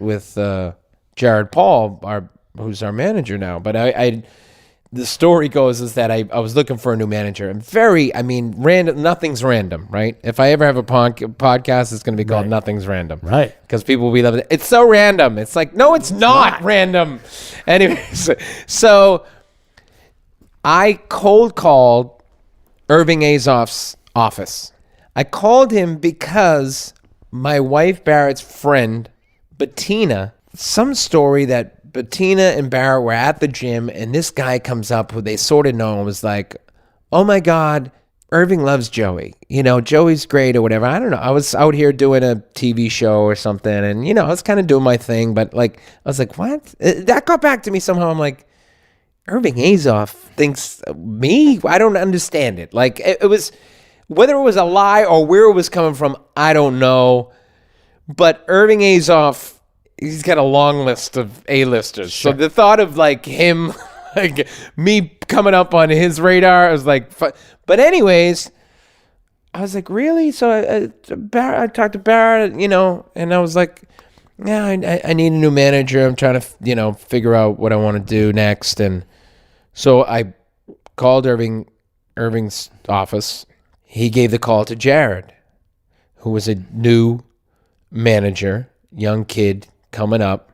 Jared Paul, who's our manager now. But the story goes is that I was looking for a new manager. And random. Nothing's random, right? If I ever have a podcast, it's going to be called Nothing's Random, right? Because people will be like, it's so random. It's like, no, it's not random. Anyways, so I cold called Irving Azoff's office. I called him because my wife Barrett's friend, Bettina, some story that Bettina and Barrett were at the gym and this guy comes up who they sort of know and was like, oh my God, Irving loves Joey. Joey's great or whatever. I don't know. I was out here doing a TV show or something and, I was kind of doing my thing, but like, I was like, what? That got back to me somehow. I'm like, Irving Azoff thinks me? I don't understand it. Like it was, whether it was a lie or where it was coming from, I don't know. But Irving Azoff, he's got a long list of A-listers. Sure. So the thought of like him, like me coming up on his radar, I was like, but anyways, I was like, really? So I talked to Barrett, and I was like, yeah, I need a new manager. I'm trying to, figure out what I want to do next. And so I called Irving's office. He gave the call to Jared, who was a new manager, young kid coming up.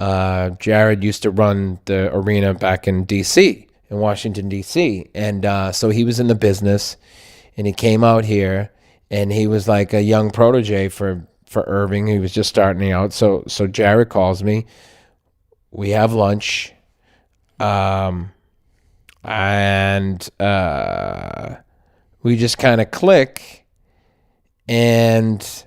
Jared used to run the arena back in D.C., in Washington, D.C. And so he was in the business, and he came out here, and he was like a young protege for for Irving. He was just starting out. So Jared calls me. We have lunch. And we just kind of click. And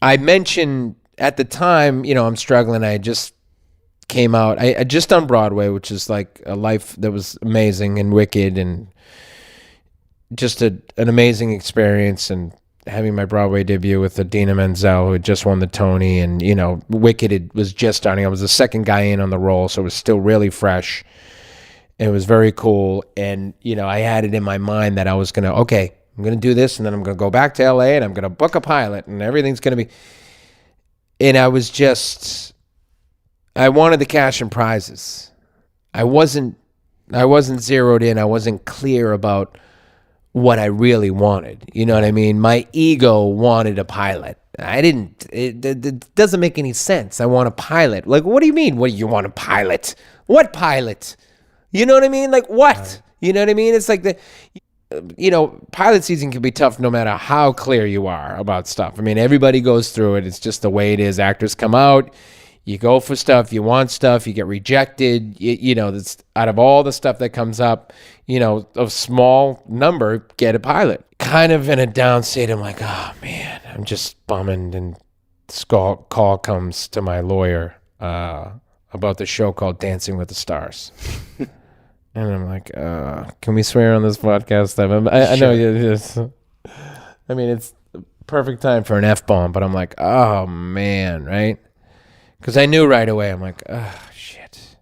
I mentioned at the time, I'm struggling. I just came out. I just done Broadway, which is like a life that was amazing and wicked and just an amazing experience. And having my Broadway debut with Idina Menzel, who had just won the Tony, and Wicked was just starting. I was the second guy in on the role, so it was still really fresh. It was very cool, and I had it in my mind that I was I'm gonna do this, and then I'm gonna go back to LA, and I'm gonna book a pilot, and everything's gonna be. And I wanted the cash and prizes. I wasn't zeroed in. I wasn't clear about what I really wanted. You know what I mean? My ego wanted a pilot. It doesn't make any sense. I want a pilot. Like, what do you mean? What do you want a pilot? What pilot? You know what I mean? Like, what? Right. You know what I mean? It's like pilot season can be tough no matter how clear you are about stuff. I mean, everybody goes through it. It's just the way it is. Actors come out. You go for stuff, you want stuff, you get rejected. That's out of all the stuff that comes up, a small number get a pilot. Kind of in a down state, I'm like, oh man, I'm just bumming. And this call comes to my lawyer about the show called Dancing with the Stars. And I'm like, can we swear on this podcast? I know it's the perfect time for an F-bomb, but I'm like, oh man, right? Because I knew right away. I'm like, oh, shit.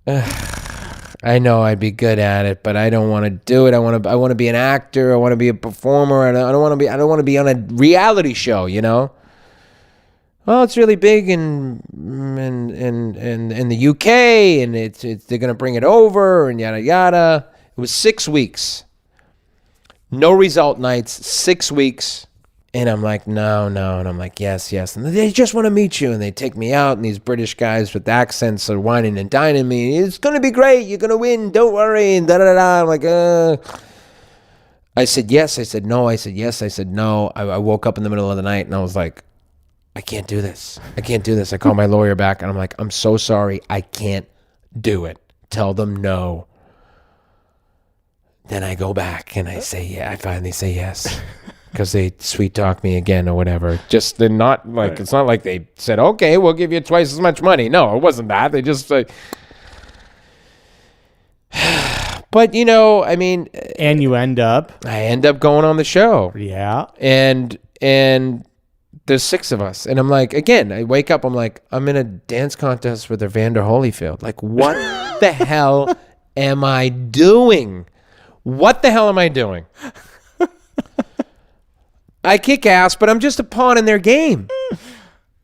I know I'd be good at it, but I don't want to do it. I want to be an actor. I want to be a performer. I don't want to be on a reality show. Well, it's really big in the UK, and they're gonna bring it over, and yada yada. It was 6 weeks. No result nights. 6 weeks. And I'm like, no. And I'm like, yes. And they just want to meet you. And they take me out. And these British guys with accents are whining and dining me. It's going to be great. You're going to win. Don't worry. And da-da-da-da. I'm like, I said yes. I said no. I said yes. I said no. I woke up in the middle of the night. And I was like, I can't do this. I called my lawyer back. And I'm like, I'm so sorry. I can't do it. Tell them no. Then I go back. And I say, yeah. I finally say yes. Because they sweet talk me again or whatever. Just they're not like right. It's not like they said, okay, we'll give you twice as much money. No, it wasn't that. They just like. But and you end up. I end up going on the show. Yeah. And there's 6 of us, and I'm like, again, I wake up, I'm like, I'm in a dance contest with Evander Holyfield. Like, what the hell am I doing? What the hell am I doing? I kick ass, but I'm just a pawn in their game.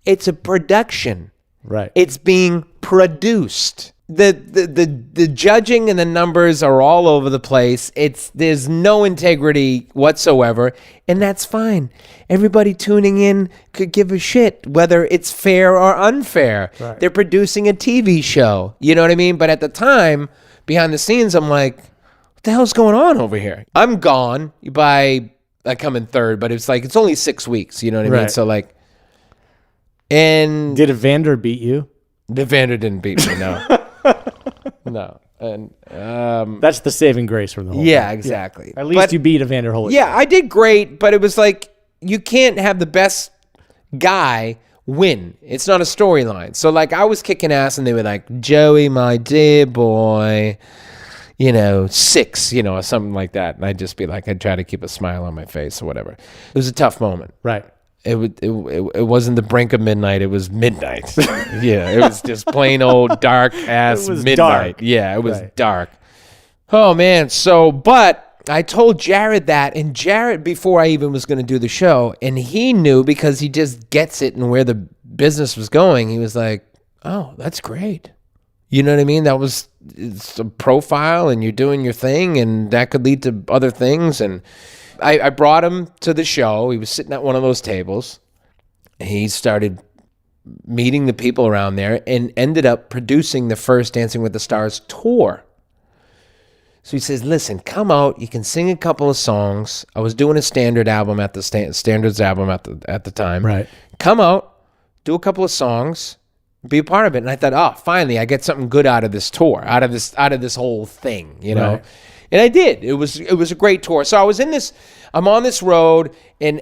It's a production. Right. It's being produced. The judging and the numbers are all over the place. There's no integrity whatsoever, and that's fine. Everybody tuning in could give a shit whether it's fair or unfair. Right. They're producing a TV show. You know what I mean? But at the time, behind the scenes, I'm like, what the hell's going on over here? I'm gone by... I come in third, but it's only 6 weeks. You know what I mean? Right. So like, and did Evander beat you? Evander didn't beat me. No, no. And that's the saving grace from the whole yeah, thing. exactly. Yeah. At least you beat Evander Holyfield. Yeah, I did great, but it was like you can't have the best guy win. It's not a storyline. So like I was kicking ass, and they were like, Joey, my dear boy. 6, or something like that. And I'd just be like, I'd try to keep a smile on my face or whatever. It was a tough moment. Right. It wasn't the brink of midnight. It was midnight. Yeah. It was just plain old dark ass midnight. Dark. Yeah. It was dark. Oh man. But I told Jared that, and Jared, before I even was going to do the show, and he knew because he just gets it and where the business was going. He was like, oh, that's great. You know what I mean? It's a profile, and you're doing your thing, and that could lead to other things. And I brought him to the show. He was sitting at one of those tables. He started meeting the people around there and ended up producing the first Dancing with the Stars tour. So he says, listen, come out. You can sing a couple of songs. I was doing a standards album at the time. Right. Come out, do a couple of songs, be a part of it. And I thought, oh, finally, I get something good out of this tour, out of this whole thing, you know. Right. And I did. It was a great tour. So I'm on this road and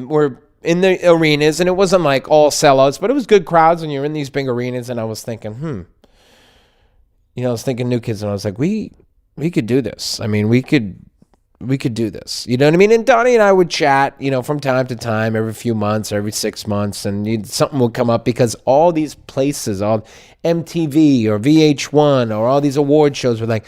we're in the arenas, and it wasn't like all sellouts, but it was good crowds when you're in these big arenas. And I was thinking, I was thinking New Kids, and I was like, we could do this. I mean, we could do this. You know what I mean? And Donnie and I would chat, from time to time, every few months, every 6 months, and something would come up because all these places, all MTV or VH1 or all these award shows were like,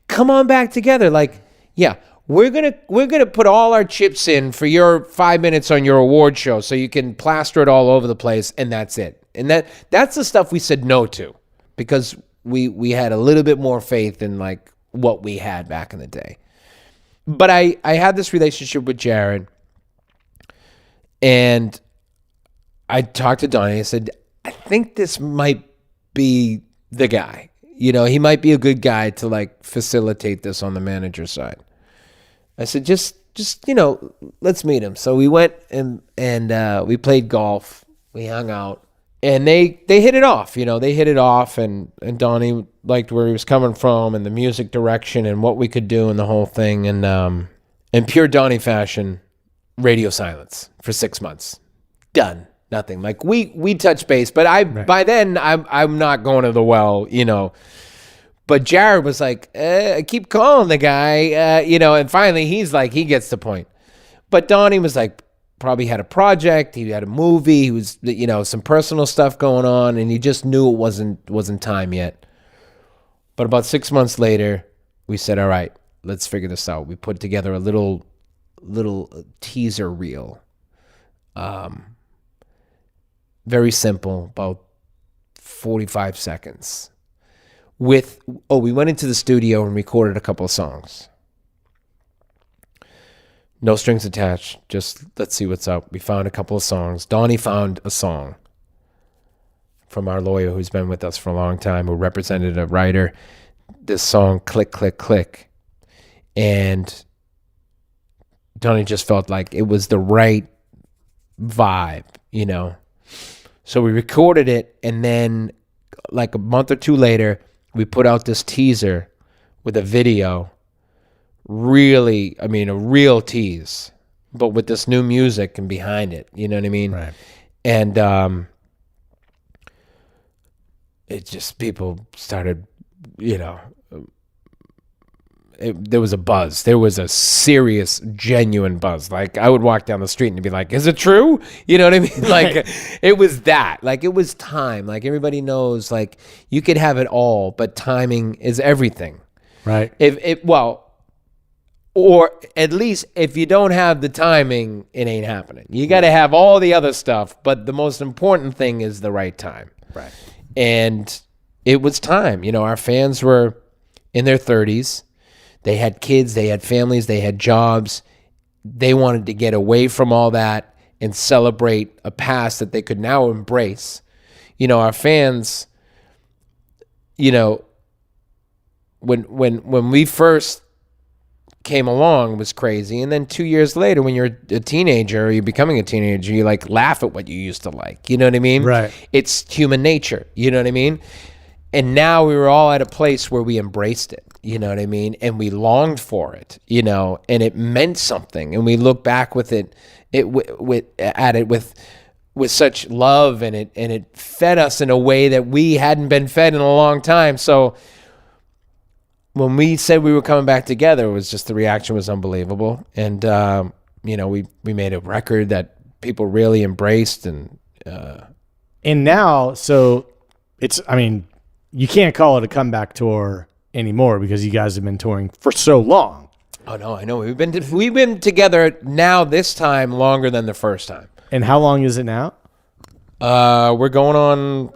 come on back together. Like, yeah, we're gonna put all our chips in for your 5 minutes on your award show so you can plaster it all over the place, and that's it. And that's the stuff we said no to because we had a little bit more faith in like what we had back in the day. But I had this relationship with Jared, and I talked to Donnie. I said, I think this might be the guy. He might be a good guy to like facilitate this on the manager side. I said, just let's meet him. So we went and we played golf. We hung out. And they hit it off, they hit it off, and Donnie liked where he was coming from and the music direction and what we could do and the whole thing. And in pure Donnie fashion, radio silence for 6 months. Done. Nothing. Like we touched base, but by then I'm not going to the well, But Jared was like, I keep calling the guy, and finally he's like, he gets the point. But Donnie was like, probably had a project, he had a movie, he was, some personal stuff going on, and he just knew it wasn't time yet. But about 6 months later, we said, all right, let's figure this out. We put together a little teaser reel. Very simple, about 45 seconds. We went into the studio and recorded a couple of songs. No strings attached. Just let's see what's up. We found a couple of songs. Donnie found a song from our lawyer who's been with us for a long time, who represented a writer. This song, Click, Click, Click. And Donnie just felt like it was the right vibe, So we recorded it, and then like a month or two later, we put out this teaser with a video. Really, a real tease, but with this new music and behind it, you know what I mean? Right. And it just, people started, there was a buzz. There was a serious, genuine buzz. Like, I would walk down the street and be like, is it true? You know what I mean? Like, it was that. Like, it was time. Like, everybody knows, like, you could have it all, but timing is everything. Right. Or at least if you don't have the timing, it ain't happening. You got to have all the other stuff, but the most important thing is the right time. Right. And it was time. Our fans were in their 30s. They had kids, they had families, they had jobs. They wanted to get away from all that and celebrate a past that they could now embrace. Our fans, when we first came along, was crazy, and then 2 years later, when you're a teenager or you're becoming a teenager, you like laugh at what you used to like. You know what I mean? Right. It's human nature. You know what I mean? And now we were all at a place where we embraced it. You know what I mean? And we longed for it. And it meant something. And we look back with it with such love, and it fed us in a way that we hadn't been fed in a long time. So when we said we were coming back together, it was just, the reaction was unbelievable. And, we made a record that people really embraced. And now, so it's, you can't call it a comeback tour anymore because you guys have been touring for so long. Oh no, I know. We've been together now this time longer than the first time. And how long is it now? We're going on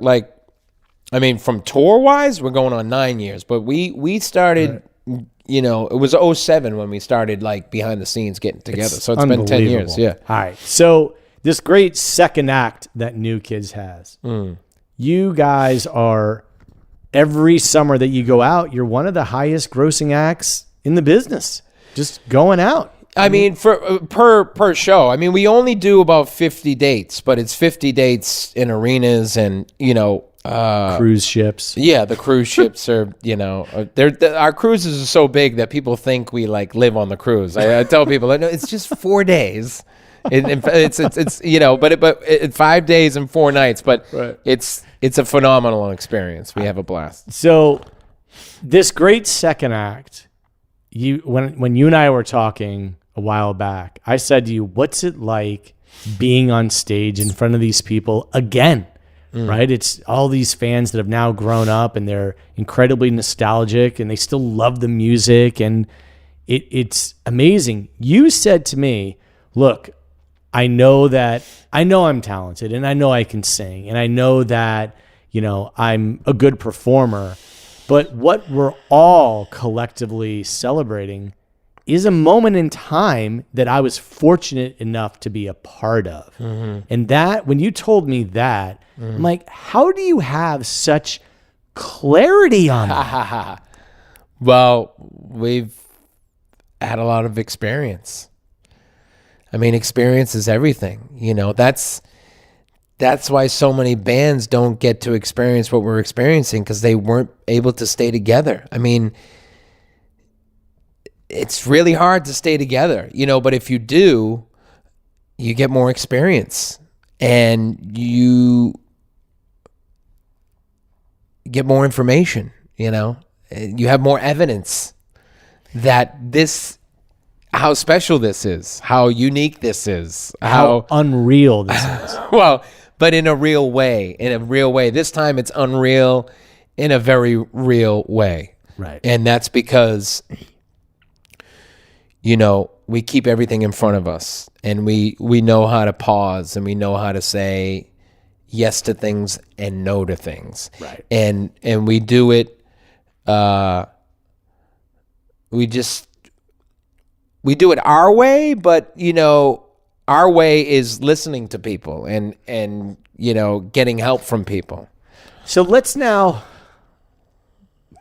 from tour wise, we're going on 9 years, but we started, right. It was 2007 when we started like behind the scenes getting together. So it's been 10 years. Yeah. All right. So this great second act that New Kids has, you guys are every summer that you go out, you're one of the highest grossing acts in the business, just going out. I mean, for per show. I mean, we only do about 50 dates, but it's 50 dates in arenas and, Cruise ships. Yeah, the cruise ships are, our cruises are so big that people think we like live on the cruise. I tell people, no, it's just 4 days. It's 5 days and 4 nights, but right. it's a phenomenal experience. We have a blast. So this great second act, when you and I were talking a while back, I said to you, what's it like being on stage in front of these people again? Right? It's all these fans that have now grown up and they're incredibly nostalgic and they still love the music, and it's amazing. You said to me, look, I know I'm talented and I know I can sing and I know that, I'm a good performer, but what we're all collectively celebrating is a moment in time that I was fortunate enough to be a part of. Mm-hmm. And that, when you told me that, I'm like, how do you have such clarity on that? Well, we've had a lot of experience. I mean, experience is everything. That's why so many bands don't get to experience what we're experiencing, because they weren't able to stay together. I mean, it's really hard to stay together, but if you do, you get more experience and you get more information, you have more evidence that how special this is, how unique this is, how unreal this is. Well, but in a real way, This time it's unreal in a very real way. Right. And that's because we keep everything in front of us, and we know how to pause, and we know how to say yes to things and no to things. Right. And we do it, we do it our way, but our way is listening to people and getting help from people. So let's now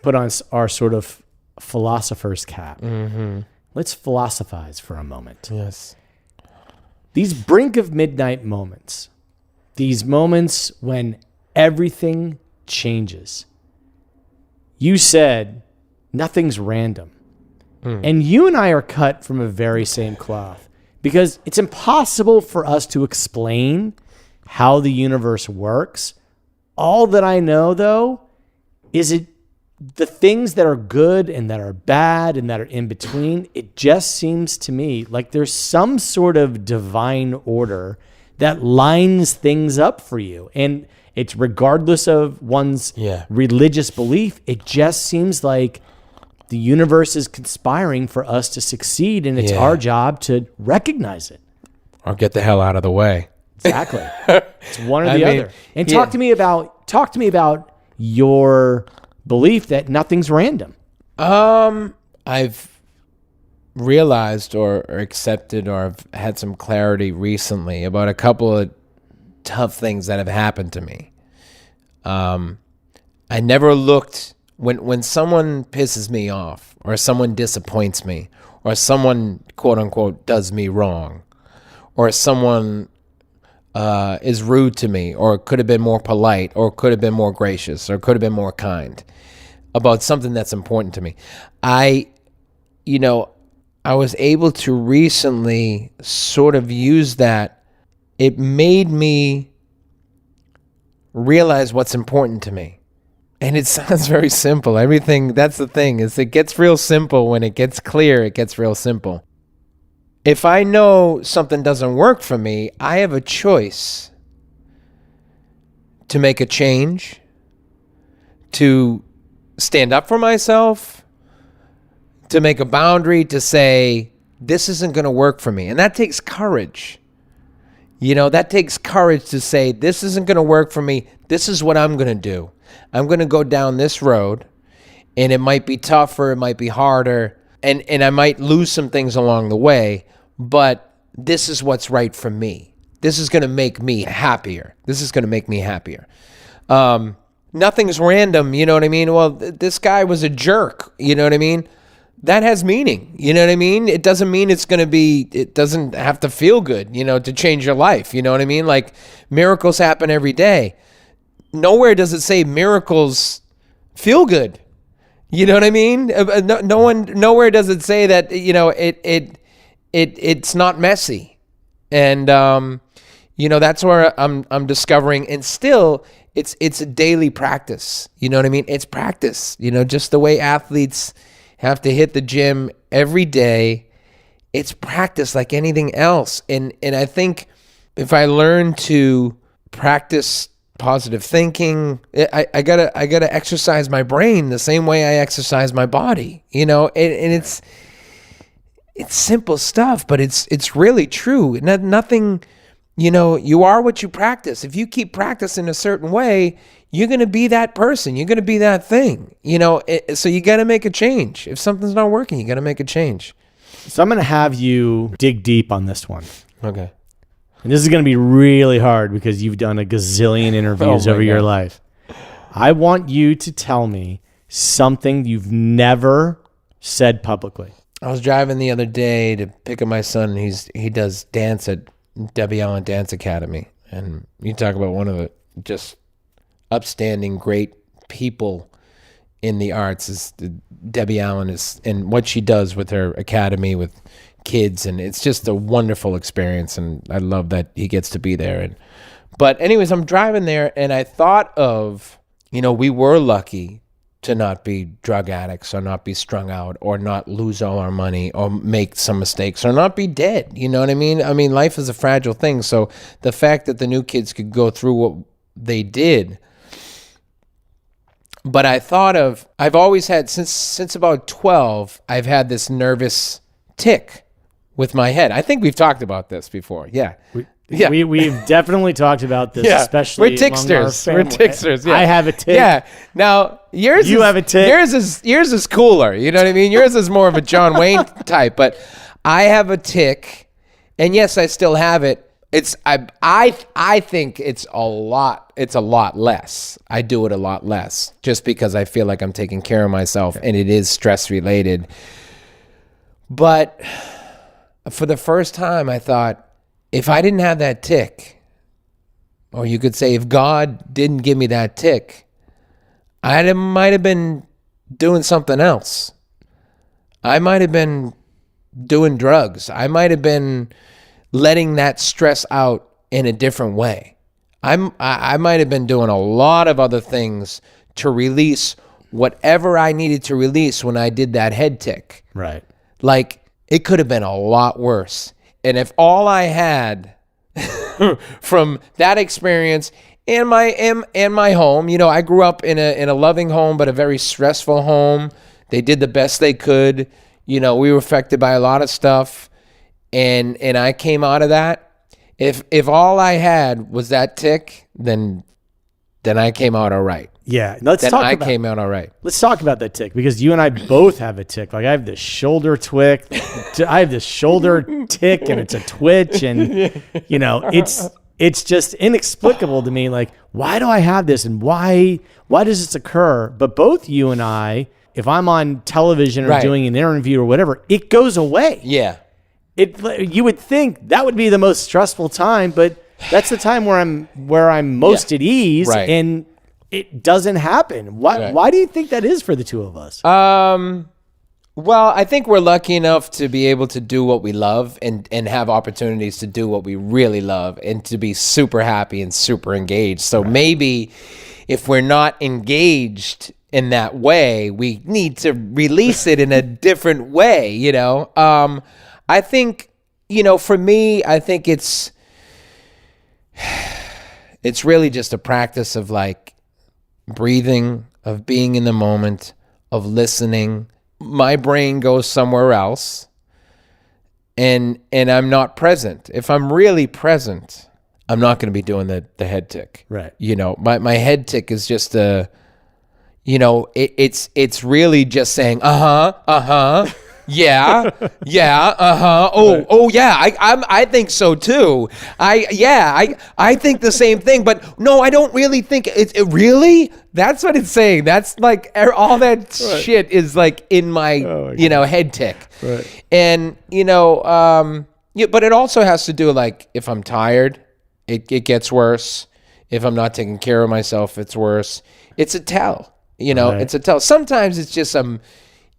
put on our sort of philosopher's cap. Mm-hmm. Let's philosophize for a moment. Yes. These brink of midnight moments, these moments when everything changes. You said nothing's random. And you and I are cut from a very same cloth, because it's impossible for us to explain how the universe works. All that I know, though, is the things that are good and that are bad and that are in between. It just seems to me like there's some sort of divine order that lines things up for you. And it's regardless of one's religious belief. It just seems like the universe is conspiring for us to succeed, and it's our job to recognize it. Or get the hell out of the way. Exactly. It's one or the other. And talk to me about your belief that nothing's random. I've realized or accepted, or I've had some clarity recently about a couple of tough things that have happened to me. I never looked, when someone pisses me off, or someone disappoints me, or someone quote unquote does me wrong, or someone is rude to me, or could have been more polite, or could have been more gracious, or could have been more kind about something that's important to me. I was able to recently sort of use that. It made me realize what's important to me. And it sounds very simple. Everything, that's the thing, is it gets real simple. When it gets clear, it gets real simple. If I know something doesn't work for me, I have a choice to make a change, to stand up for myself, to make a boundary, to say, this isn't going to work for me. And that takes courage. That takes courage to say, this isn't going to work for me. This is what I'm going to do. I'm going to go down this road, and it might be tougher, it might be harder, and I might lose some things along the way, but this is what's right for me. This is going to make me happier. nothing's random. You know what I mean? Well, this guy was a jerk. You know what I mean? That has meaning. You know what I mean? It doesn't mean it doesn't have to feel good, to change your life. You know what I mean? Like, miracles happen every day. Nowhere does it say miracles feel good. You know what I mean? Nowhere does it say that, it's not messy. And, that's where I'm discovering, and still it's a daily practice. You know what I mean? It's practice, just the way athletes have to hit the gym every day. It's practice like anything else. And I think if I learn to practice positive thinking, I gotta exercise my brain the same way I exercise my body, and it's simple stuff, but it's really true. Nothing, you are what you practice. If you keep practicing a certain way, you're going to be that person. You're going to be that thing, so you got to make a change. If something's not working, you got to make a change. So I'm going to have you dig deep on this one. Okay. And this is going to be really hard because you've done a gazillion interviews over your life. I want you to tell me something you've never said publicly. I was driving the other day to pick up my son. He does dance at Debbie Allen Dance Academy. And you talk about one of the just upstanding, great people in the arts is Debbie Allen is, and what she does with her academy with kids, and it's just a wonderful experience, and I love that he gets to be there. But anyways, I'm driving there, and I thought of, we were lucky to not be drug addicts or not be strung out or not lose all our money or make some mistakes or not be dead. You know what I mean? I mean, life is a fragile thing. So the fact that the new kids could go through what they did. But I thought of, I've always had, since about 12, I've had this nervous tick with my head. I think we've talked about this before. Yeah. We've definitely talked about this, especially we're ticksters. We're ticksters. Yeah. I have a tick. Yeah. Now you have a tick. Yours is cooler. You know what I mean? Yours is more of a John Wayne type, but I have a tick, and yes, I still have it. I think it's a lot less. I do it a lot less just because I feel like I'm taking care of myself, and it is stress related. But for the first time, I thought, if I didn't have that tick, or you could say if God didn't give me that tick, I might have been doing something else. I might have been doing drugs. I might have been letting that stress out in a different way. I might have been doing a lot of other things to release whatever I needed to release when I did that head tick. Right. Like, it could have been a lot worse. And if all I had from that experience and my home, I grew up in a loving home, but a very stressful home. They did the best they could. We were affected by a lot of stuff, and I came out of that. If all I had was that tick, then I came out all right. Yeah, came out all right. Let's talk about that tick, because you and I both have a tick. Like, I have this shoulder tick. I have this shoulder tick, and it's a twitch, and it's just inexplicable to me. Like, why do I have this, and why does this occur? But both you and I, if I'm on television or doing an interview or whatever, it goes away. Yeah, you would think that would be the most stressful time, but that's the time where I'm most at ease, and it doesn't happen. Why do you think that is for the two of us? Well, I think we're lucky enough to be able to do what we love and have opportunities to do what we really love and to be super happy and super engaged. So maybe if we're not engaged in that way, we need to release it in a different way, I think, for me, I think it's really just a practice of like breathing, of being in the moment, of listening. My brain goes somewhere else, and I'm not present. If I'm really present, I'm not going to be doing the head tick. Right. My head tick is just it's really just saying, Yeah. Oh, yeah. I think so too. I think the same thing. But no, I don't really think it really. That's what it's saying. That's like all that shit is like in my head tick. Right. And but it also has to do like if I'm tired, it gets worse. If I'm not taking care of myself, it's worse. It's a tell. It's a tell. Sometimes it's just I'm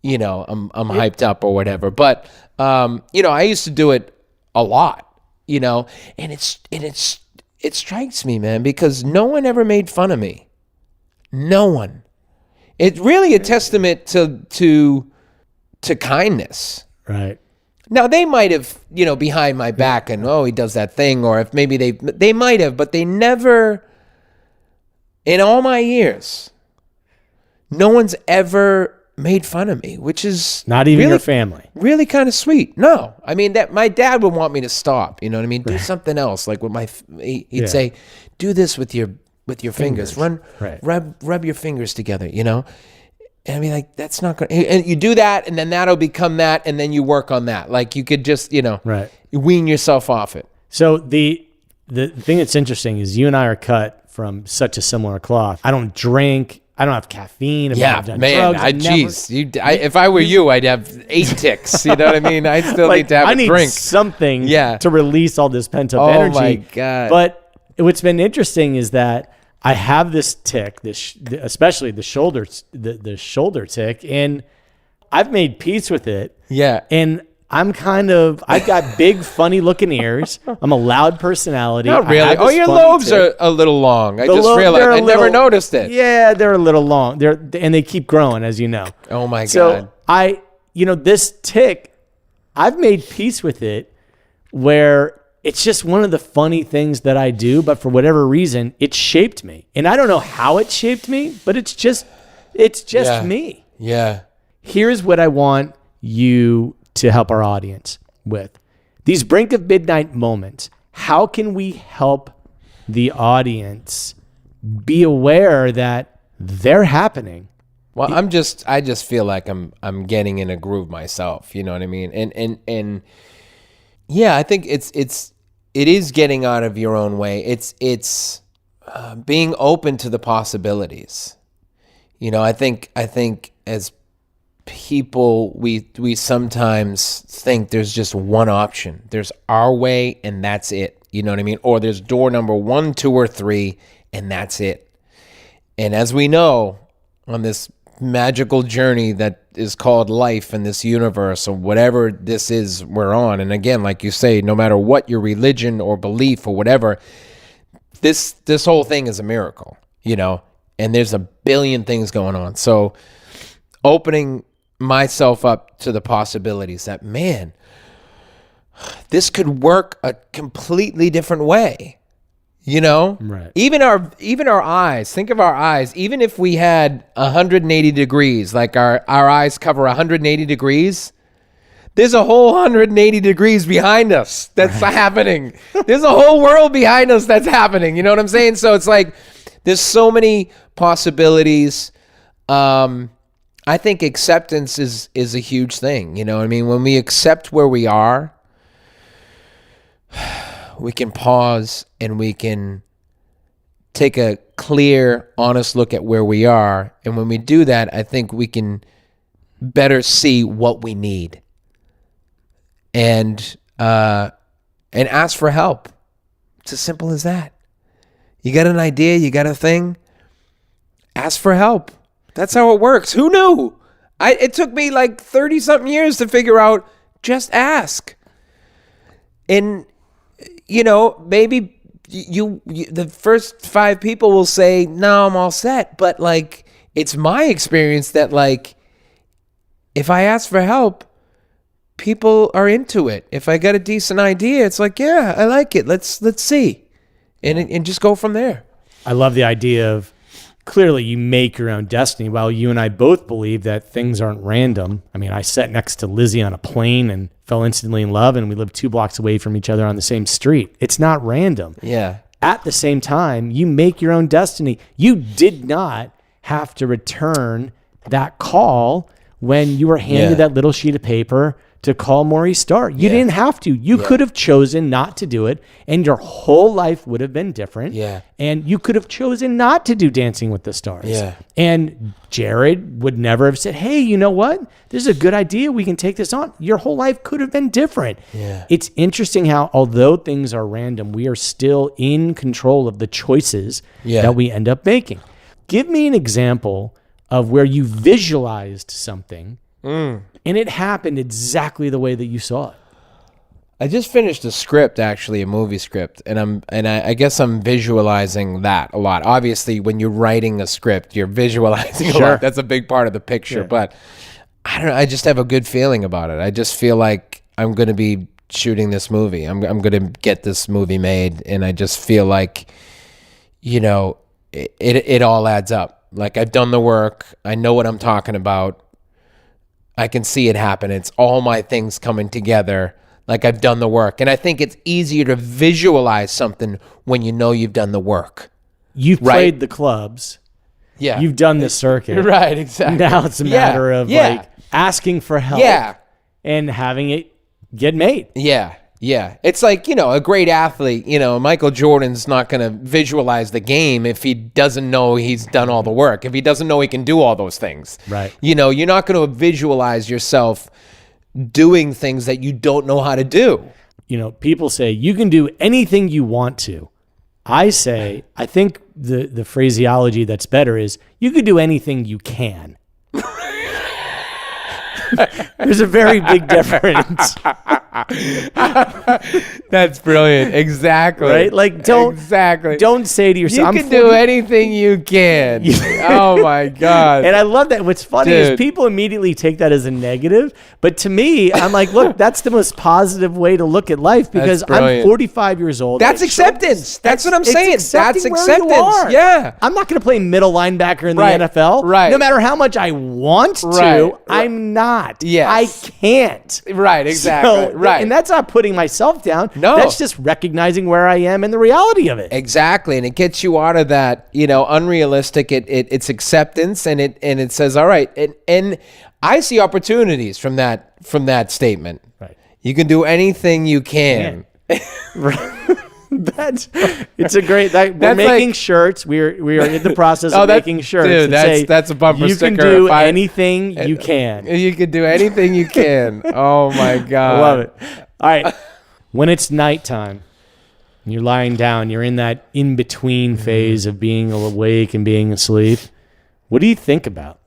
hyped up or whatever. But I used to do it a lot. And it strikes me, man, because no one ever made fun of me. No one. It's really a testament to kindness. Right. Now they might have, behind my back and he does that thing, or if maybe they might have, but they never. In all my years, no one's ever made fun of me, which is not even your family. Really kind of sweet. No, I mean that my dad would want me to stop. You know what I mean? Do something else. Like with he'd say, "Do this with your fingers. Rub your fingers together." And I'd be like, "That's not going." And you do that, and then that'll become that, and then you work on that. Like you could just wean yourself off it. So the thing that's interesting is you and I are cut from such a similar cloth. I don't drink. I don't have caffeine. I've done drugs. If I were you, I'd have 8 ticks. You know what I mean? I still need to have a drink. I need something to release all this pent up energy. Oh my God. But what's been interesting is that I have this tick, especially the shoulder tick, and I've made peace with it. Yeah. And I've got big, funny looking ears. I'm a loud personality. Not really. Oh, your lobes are a little long. I just realized. I never noticed it. Yeah, they're a little long. And they keep growing, as you know. Oh my God. So this tick, I've made peace with it where it's just one of the funny things that I do, but for whatever reason, it shaped me. And I don't know how it shaped me, but it's just me. Yeah. Here's what I want you to help our audience with. These brink of midnight moments, how can we help the audience be aware that they're happening? Well, I just feel like I'm getting in a groove myself, you know what I mean? And yeah, I think it is getting out of your own way. It's being open to the possibilities. I think as people, we sometimes think there's just one option. There's our way and that's it. You know what I mean? Or there's door number 1, 2, or 3 and that's it. And as we know, on this magical journey that is called life in this universe or whatever this is we're on, and again, like you say, no matter what your religion or belief or whatever, this whole thing is a miracle, and there's a billion things going on. So opening myself up to the possibilities that, man, this could work a completely different way, Right. Even our eyes, think of our eyes, even if we had 180 degrees, like our eyes cover 180 degrees, there's a whole 180 degrees behind us that's happening. There's a whole world behind us that's happening. You know what I'm saying? So it's like, there's so many possibilities. I think acceptance is a huge thing. You know what I mean? When we accept where we are, we can pause and we can take a clear, honest look at where we are. And when we do that, I think we can better see what we need and ask for help. It's as simple as that. You got an idea, you got a thing, ask for help. That's how it works. Who knew? It took me like 30 something years to figure out, just ask. And maybe you the first 5 people will say, no, I'm all set. But like, it's my experience that like, if I ask for help, people are into it. If I got a decent idea, it's like, yeah, I like it. Let's see. And just go from there. I love the idea of, clearly you make your own destiny. While you and I both believe that things aren't random. I mean, I sat next to Lizzie on a plane and fell instantly in love, and we lived 2 blocks away from each other on the same street. It's not random. Yeah. At the same time, you make your own destiny. You did not have to return that call when you were handed that little sheet of paper to call Maurice Starr. You didn't have to. You could have chosen not to do it, and your whole life would have been different. Yeah. And you could have chosen not to do Dancing with the Stars. Yeah. And Jared would never have said, hey, you know what? This is a good idea. We can take this on. Your whole life could have been different. Yeah. It's interesting how, although things are random, we are still in control of the choices that we end up making. Give me an example of where you visualized something and it happened exactly the way that you saw it. I just finished a script, actually, a movie script, and I guess I'm visualizing that a lot. Obviously, when you're writing a script, you're visualizing a lot. That's a big part of the picture. But I don't know. I just have a good feeling about it. I just feel like I'm going to be shooting this movie. I'm going to get this movie made, and I just feel like, it all adds up. Like, I've done the work. I know what I'm talking about. I can see it happen. It's all my things coming together. Like, I've done the work. And I think it's easier to visualize something when you know you've done the work. You've played the clubs. Yeah. You've done the circuit. Right, exactly. Now it's a matter of like asking for help and having it get made. Yeah. It's like, a great athlete, Michael Jordan's not going to visualize the game if he doesn't know he's done all the work, if he doesn't know he can do all those things. Right. You're not going to visualize yourself doing things that you don't know how to do. People say you can do anything you want to. I say, I think the phraseology that's better is you can do anything you can. There's a very big difference. That's brilliant. Exactly. Right? Like, don't say to yourself, you can do anything you can. Oh my God. And I love that. What's funny is people immediately take that as a negative. But to me, I'm like, look, that's the most positive way to look at life because I'm 45 years old. That's acceptance. That's what I'm saying. That's acceptance. Yeah. I'm not going to play middle linebacker in the NFL. Right. No matter how much I want to, I'm not. Yes. I can't. Right. Exactly. Right. And that's not putting myself down. No. That's just recognizing where I am and the reality of it. Exactly. And it gets you out of that, unrealistic. It's acceptance and it says, all right. And I see opportunities from that statement. Right. You can do anything you can. It's a great. We're making shirts. We are in the process of making shirts. Dude, that's a bumper sticker. You can do anything you can. You can do anything you can. Oh my God, I love it. All right, when it's nighttime, and you're lying down, you're in that in between phase of being awake and being asleep. What do you think about?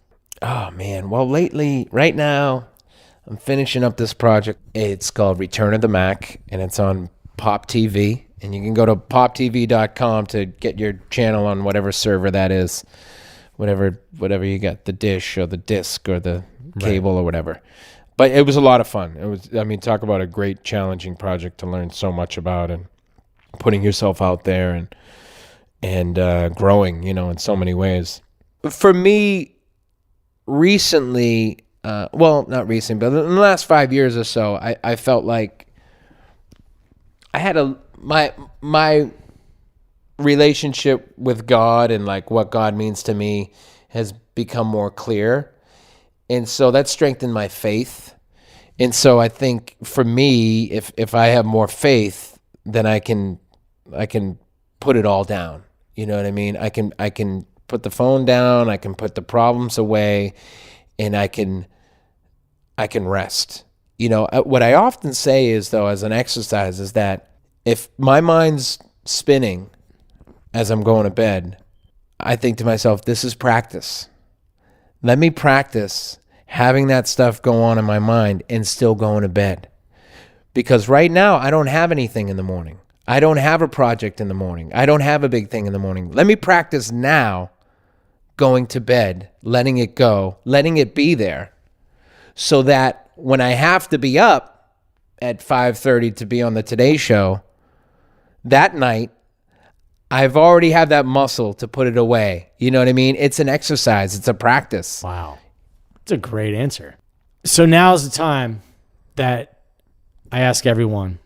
Oh man, well right now, I'm finishing up this project. It's called Return of the Mac, and it's on Pop TV. And you can go to poptv.com to get your channel on whatever server that is, whatever you got, the dish or the disc or the cable or whatever. But it was a lot of fun. Talk about a great challenging project to learn so much about and putting yourself out there and growing, in so many ways. For me, recently, not recently, but in the last 5 years or so, I felt like I had my relationship with God and like what God means to me has become more clear. And so that strengthened my faith. And so I think for me, if I have more faith, then I can put it all down. You know what I mean? I can put the phone down, I can put the problems away, and I can rest. What I often say is, though, as an exercise, is that if my mind's spinning as I'm going to bed, I think to myself, this is practice. Let me practice having that stuff go on in my mind and still going to bed. Because right now, I don't have anything in the morning. I don't have a project in the morning. I don't have a big thing in the morning. Let me practice now going to bed, letting it go, letting it be there, so that when I have to be up at 5:30 to be on the Today Show, that night, I've already had that muscle to put it away. You know what I mean? It's an exercise. It's a practice. Wow. It's a great answer. So now's the time that I ask everyone.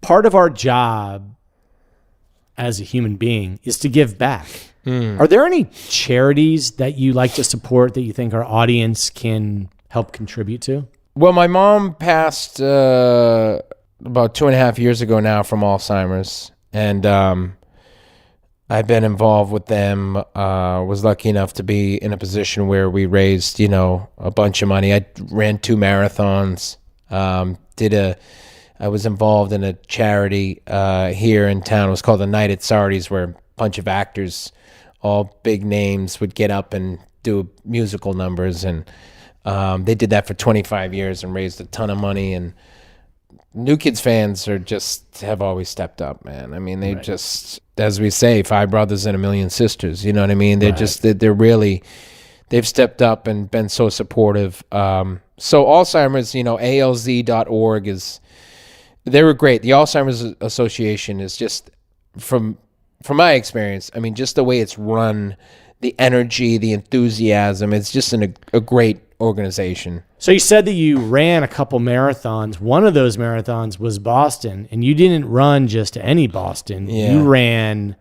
Part of our job as a human being is to give back. Are there any charities that you like to support that you think our audience can help contribute to? Well, my mom passed about 2.5 years ago now from Alzheimer's, and I've been involved with them. Was lucky enough to be in a position where we raised, a bunch of money. I ran 2 marathons. I was involved in a charity here in town. It was called the Night at Sardi's, where a bunch of actors, all big names, would get up and do musical numbers, and they did that for 25 years and raised a ton of money. And New Kids fans have always stepped up, man. I mean, they just, as we say, 5 brothers and a million sisters. You know what I mean? They've stepped up and been so supportive. So Alzheimer's, alz.org they were great. The Alzheimer's Association is just, from my experience, I mean, just the way it's run, the energy, the enthusiasm, it's just a great organization. So you said that you ran a couple marathons. One of those marathons was Boston, and you didn't run just any Boston. Yeah. You ran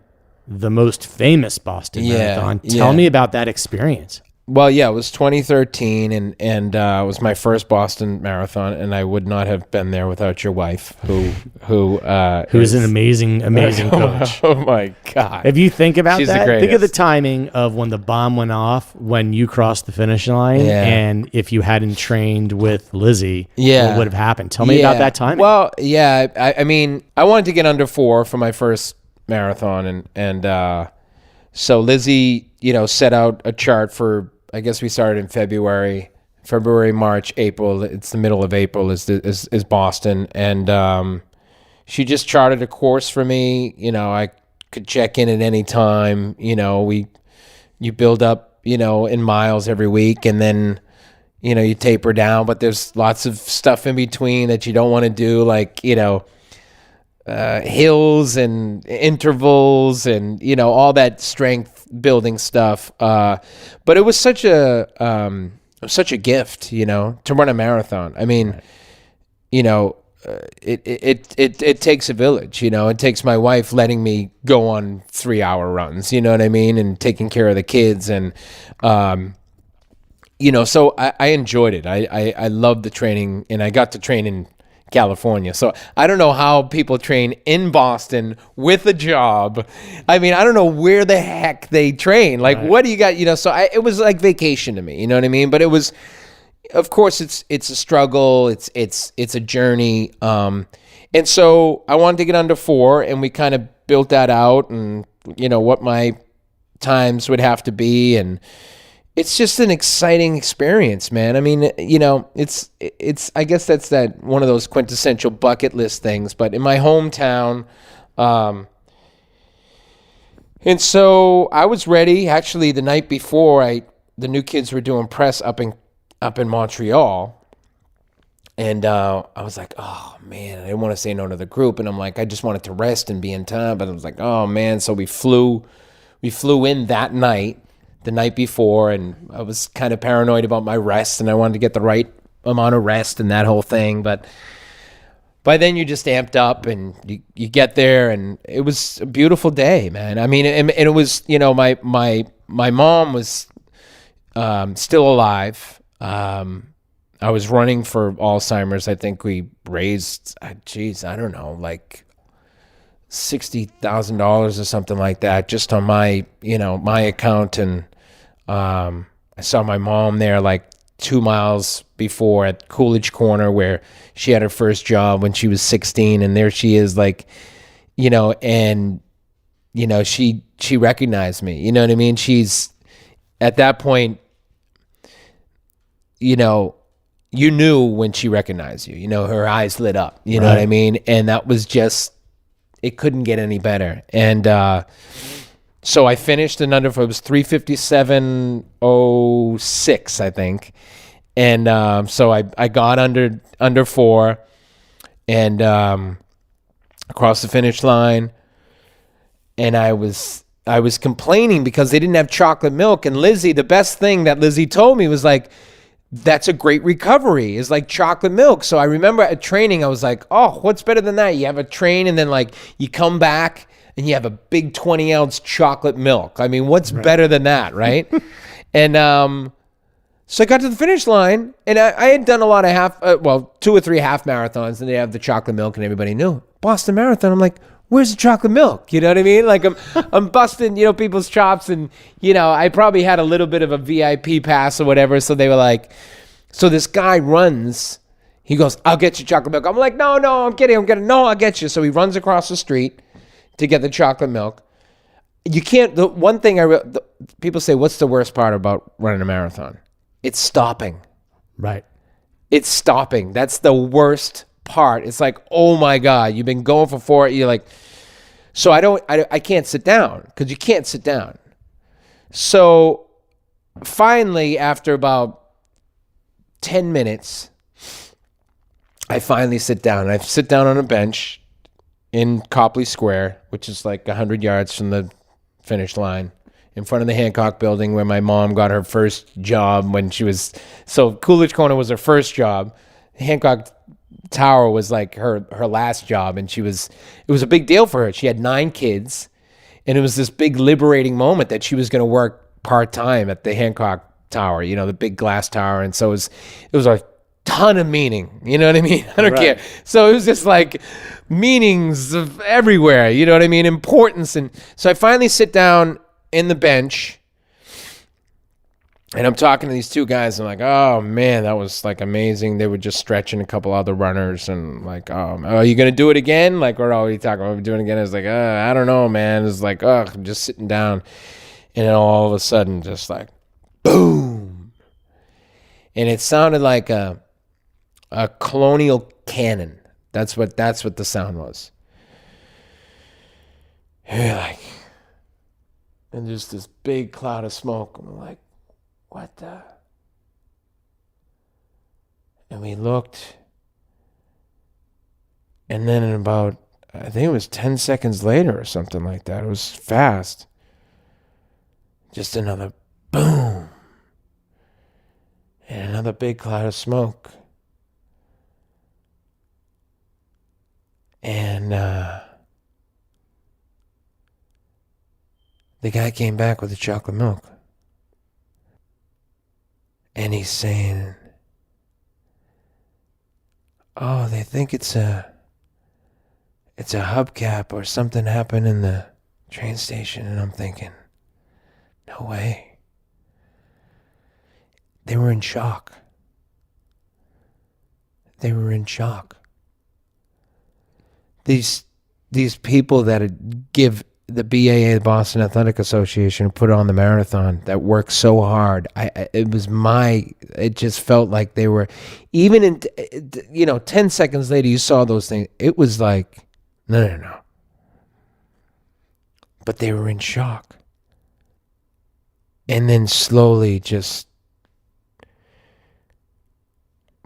the most famous Boston marathon. Tell me about that experience. Well, yeah, it was 2013, and it was my first Boston Marathon, and I would not have been there without your wife, who's an amazing coach. Oh my God! If you think about She's that, the think of the timing of when the bomb went off, when you crossed the finish line, and if you hadn't trained with Lizzie, what would have happened? Tell me about that timing. Well, yeah, I mean, I wanted to get under 4 for my first marathon, and so Lizzie, set out a chart for, I guess we started in February, March, April. It's the middle of April is Boston. And she just charted a course for me. I could check in at any time. You build up, in miles every week, and then, you taper down. But there's lots of stuff in between that you don't want to do, like, hills and intervals and all that strength building stuff, but it was such a gift to run a marathon. I mean, it takes a village. It takes my wife letting me go on 3-hour runs, you know what I mean, and taking care of the kids, and so I enjoyed it. I loved the training, and I got to train in California. So I don't know how people train in Boston with a job. I mean, I don't know where the heck they train. Like, what do you got? So it was like vacation to me. You know what I mean? But it was, of course, it's a struggle. It's a journey. And so I wanted to get under 4, and we kind of built that out, and what my times would have to be, and it's just an exciting experience, man. I mean, it's I guess that's that one of those quintessential bucket list things, but in my hometown, and so I was ready. Actually, the night before, the New Kids were doing press up in Montreal, and I was like, oh man, I didn't want to say no to the group, and I'm like, I just wanted to rest and be in time, but I was like, oh man, so we flew in that night. The night before, and I was kind of paranoid about my rest, and I wanted to get the right amount of rest and that whole thing. But by then you just amped up, and you get there, and it was a beautiful day, man. I mean, and it was, my mom was still alive. I was running for Alzheimer's. I think we raised, I don't know, like $60,000 or something like that, just on my account. And I saw my mom there like 2 miles before at Coolidge Corner, where she had her first job when she was 16, and there she is, like, and she recognized me. You know what I mean? She's at that point, you knew when she recognized you. Her eyes lit up. You know what I mean? And that was just, it couldn't get any better. And so I finished in under, it was 3:57:06, I think. And so I got under 4, and across the finish line. And I was complaining because they didn't have chocolate milk. And Lizzie, the best thing that Lizzie told me was like, that's a great recovery, is like chocolate milk. So I remember at training, I was like, oh, what's better than that? You have a train, and then like you come back and you have a big 20-ounce chocolate milk. I mean, what's better than that, right? And so I got to the finish line, and I had done a lot of 2 or 3 half marathons, and they have the chocolate milk, and everybody knew. Boston Marathon, I'm like, where's the chocolate milk? You know what I mean? Like I'm busting, people's chops, and I probably had a little bit of a VIP pass or whatever. So they were like, so this guy runs. He goes, I'll get you chocolate milk. I'm like, no, I'm kidding. No, I'll get you. So he runs across the street to get the chocolate milk. You can't. The one thing people say, what's the worst part about running a marathon? It's stopping. Right. It's stopping. That's the worst part. It's like, oh my God, you've been going for 4. You're like, so I can't sit down, because you can't sit down. So finally, after about 10 minutes, I finally sit down. I sit down on a bench in Copley Square, which is like 100 yards from the finish line, in front of the Hancock building, where my mom got her first job when she was, so Coolidge Corner was her first job. Hancock Tower was like her last job, and it was a big deal for her. She had 9 kids, and it was this big liberating moment that she was going to work part-time at the Hancock Tower, the big glass tower. And so it was a ton of meaning, you know what I mean? I don't care. So it was just like meanings of everywhere, you know what I mean? Importance. And so I finally sit down in the bench, and I'm talking to these 2 guys. I'm like, oh man, that was like amazing. They were just stretching a couple other runners, and like, are you going to do it again? Like, what are you talking about? Doing it again? I was like, I don't know, man. It's like, I'm just sitting down. And then all of a sudden, just like, boom. And it sounded like a colonial cannon. That's what the sound was. And you're like, and just this big cloud of smoke. I'm like, what the? And we looked, and then in about, I think it was 10 seconds later or something like that. It was fast. Just another boom. And another big cloud of smoke. And the guy came back with the chocolate milk. And he's saying, oh, they think it's a hubcap or something happened in the train station. And I'm thinking, no way. They were in shock. They were in shock. These people that give the BAA, the Boston Athletic Association, put on the marathon, that worked so hard. It just felt like they were, even in, 10 seconds later, you saw those things. It was like, no. But they were in shock. And then slowly just,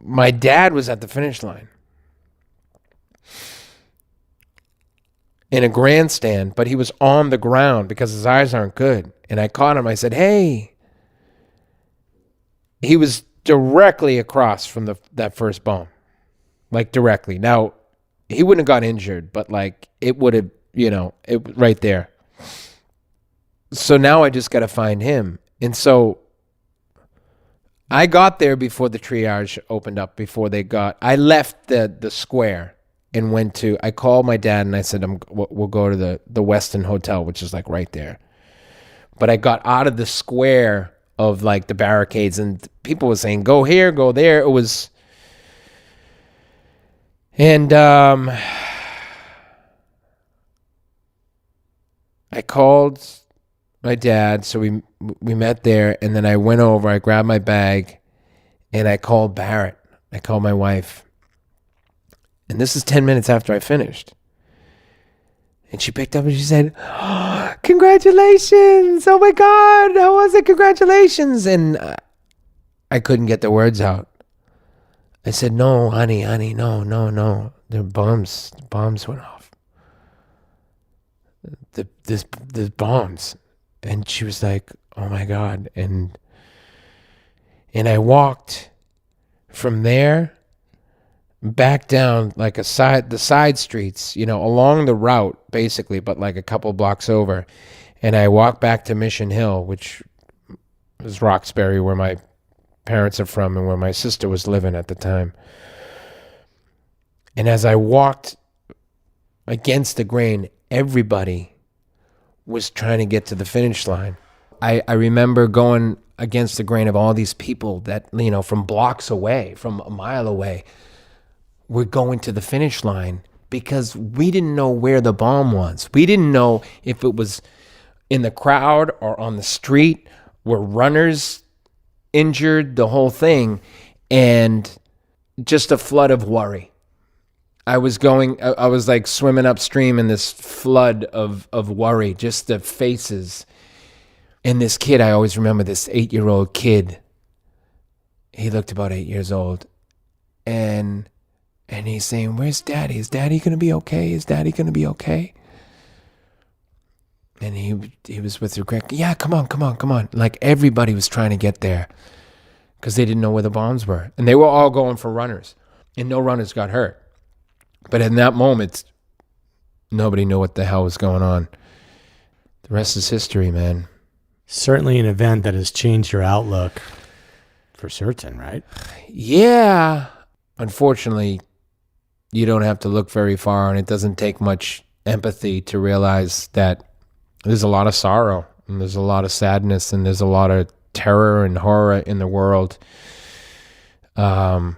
my dad was at the finish line in a grandstand, but he was on the ground because his eyes aren't good. And I caught him. I said, hey. He was directly across from that first bomb. Like directly. Now, he wouldn't have got injured, but like it would have, it right there. So now I just got to find him. And so I got there before the triage opened up, I left the square and I called my dad and I said, we'll go to the Westin Hotel, which is like right there. But I got out of the square of like the barricades, and people were saying, go here, go there. It was, and I called my dad, so we met there, and then I went over, I grabbed my bag, and I called Barrett. I called my wife. And this is 10 minutes after I finished. And she picked up and she said, oh, congratulations. Oh my God. How was it? Congratulations. And I couldn't get the words out. I said, no, honey, no. The bombs went off. The bombs. And she was like, oh my God. And I walked from there back down like the side streets, along the route basically, but like a couple blocks over. And I walked back to Mission Hill, which was Roxbury, where my parents are from and where my sister was living at the time. And as I walked against the grain, everybody was trying to get to the finish line. I remember going against the grain of all these people that, from blocks away, from a mile away, were going to the finish line because we didn't know where the bomb was. We didn't know if it was in the crowd or on the street. Were runners injured, the whole thing, and just a flood of worry. I was like swimming upstream in this flood of worry, just the faces. And this kid, I always remember this 8-year-old kid. He looked about 8 years old. And he's saying, "Where's Daddy? Is Daddy going to be okay? Is Daddy going to be okay?" And he was with regret. "Yeah, come on. Like everybody was trying to get there because they didn't know where the bombs were. And they were all going for runners. And no runners got hurt. But in that moment, nobody knew what the hell was going on. The rest is history, man." Certainly an event that has changed your outlook for certain, right? Yeah. Unfortunately, you don't have to look very far, and it doesn't take much empathy to realize that there's a lot of sorrow, and there's a lot of sadness, and there's a lot of terror and horror in the world. We're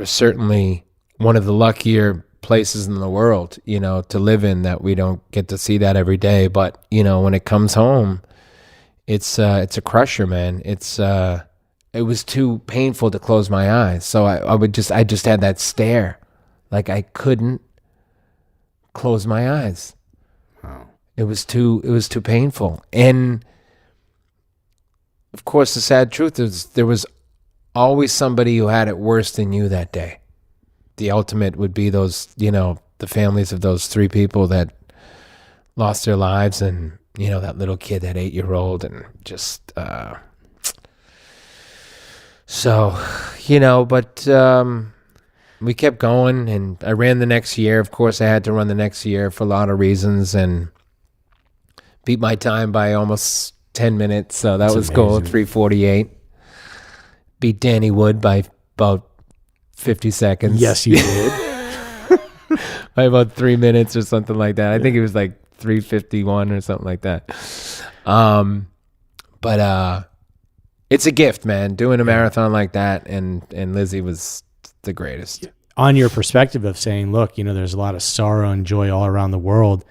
certainly one of the luckier places in the world, to live in, that we don't get to see that every day. But, when it comes home, it's a crusher, man. It was too painful to close my eyes. So I just had that stare. Like I couldn't close my eyes. Wow. It was too painful. And of course, the sad truth is there was always somebody who had it worse than you that day. The ultimate would be those, the families of those 3 people that lost their lives, and, that little kid, that 8-year-old, and just, but we kept going, and I ran the next year. Of course, I had to run the next year for a lot of reasons, and beat my time by almost 10 minutes. So that was cool, 3:48. Beat Danny Wood by about 50 seconds. Yes, you did. By about 3 minutes or something like that. I think it was like 3:51 or something like that. But it's a gift, man, doing a marathon like that. And Lizzie was the greatest. On your perspective of saying, look, there's a lot of sorrow and joy all around the world,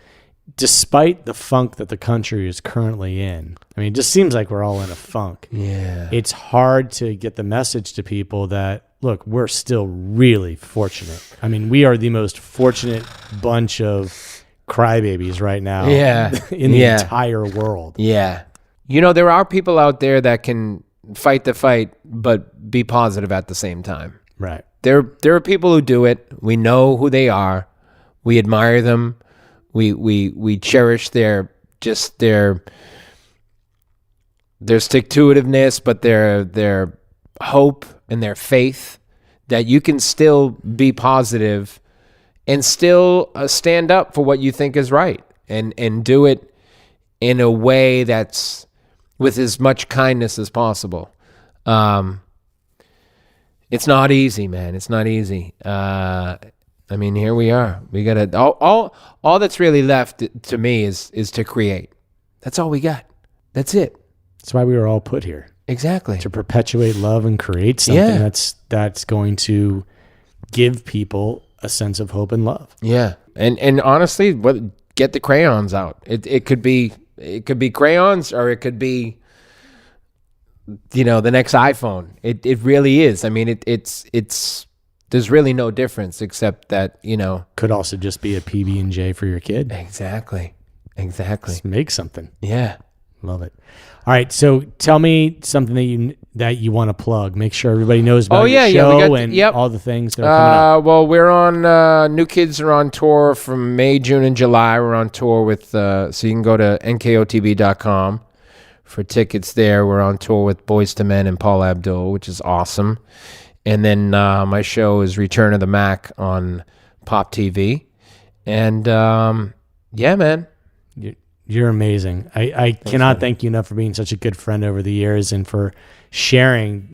despite the funk that the country is currently in. I mean, it just seems like we're all in a funk. Yeah. It's hard to get the message to people that, look, we're still really fortunate. I mean, we are the most fortunate bunch of crybabies right now in the entire world. Yeah. There are people out there that can fight the fight, but be positive at the same time. Right. There are people who do it. We know who they are. We admire them. We cherish their stick-to-itiveness, but their hope and their faith that you can still be positive and still stand up for what you think is right, and do it in a way that's with as much kindness as possible. It's not easy, man. It's not easy. I mean, here we are. We got all that's really left to me is to create. That's all we got. That's it. That's why we were all put here. Exactly. To perpetuate love and create something that's going to give people a sense of hope and love. Yeah. And honestly, get the crayons out. It could be crayons, or it could be the next iPhone. It really is. I mean, it's there's really no difference except that, could also just be a PB&J for your kid. Exactly. Just make something. Yeah. Love it. All right, so tell me something that you want to plug. Make sure everybody knows about your show and all the things that are coming up. Well, we're on New Kids are on tour from May, June, and July. We're on tour with so you can go to nkotb.com for tickets there. We're on tour with Boyz II Men and Paul Abdul, which is awesome. And then my show is Return of the Mac on Pop TV. And yeah, man. You're amazing. I cannot thank you enough for being such a good friend over the years and for sharing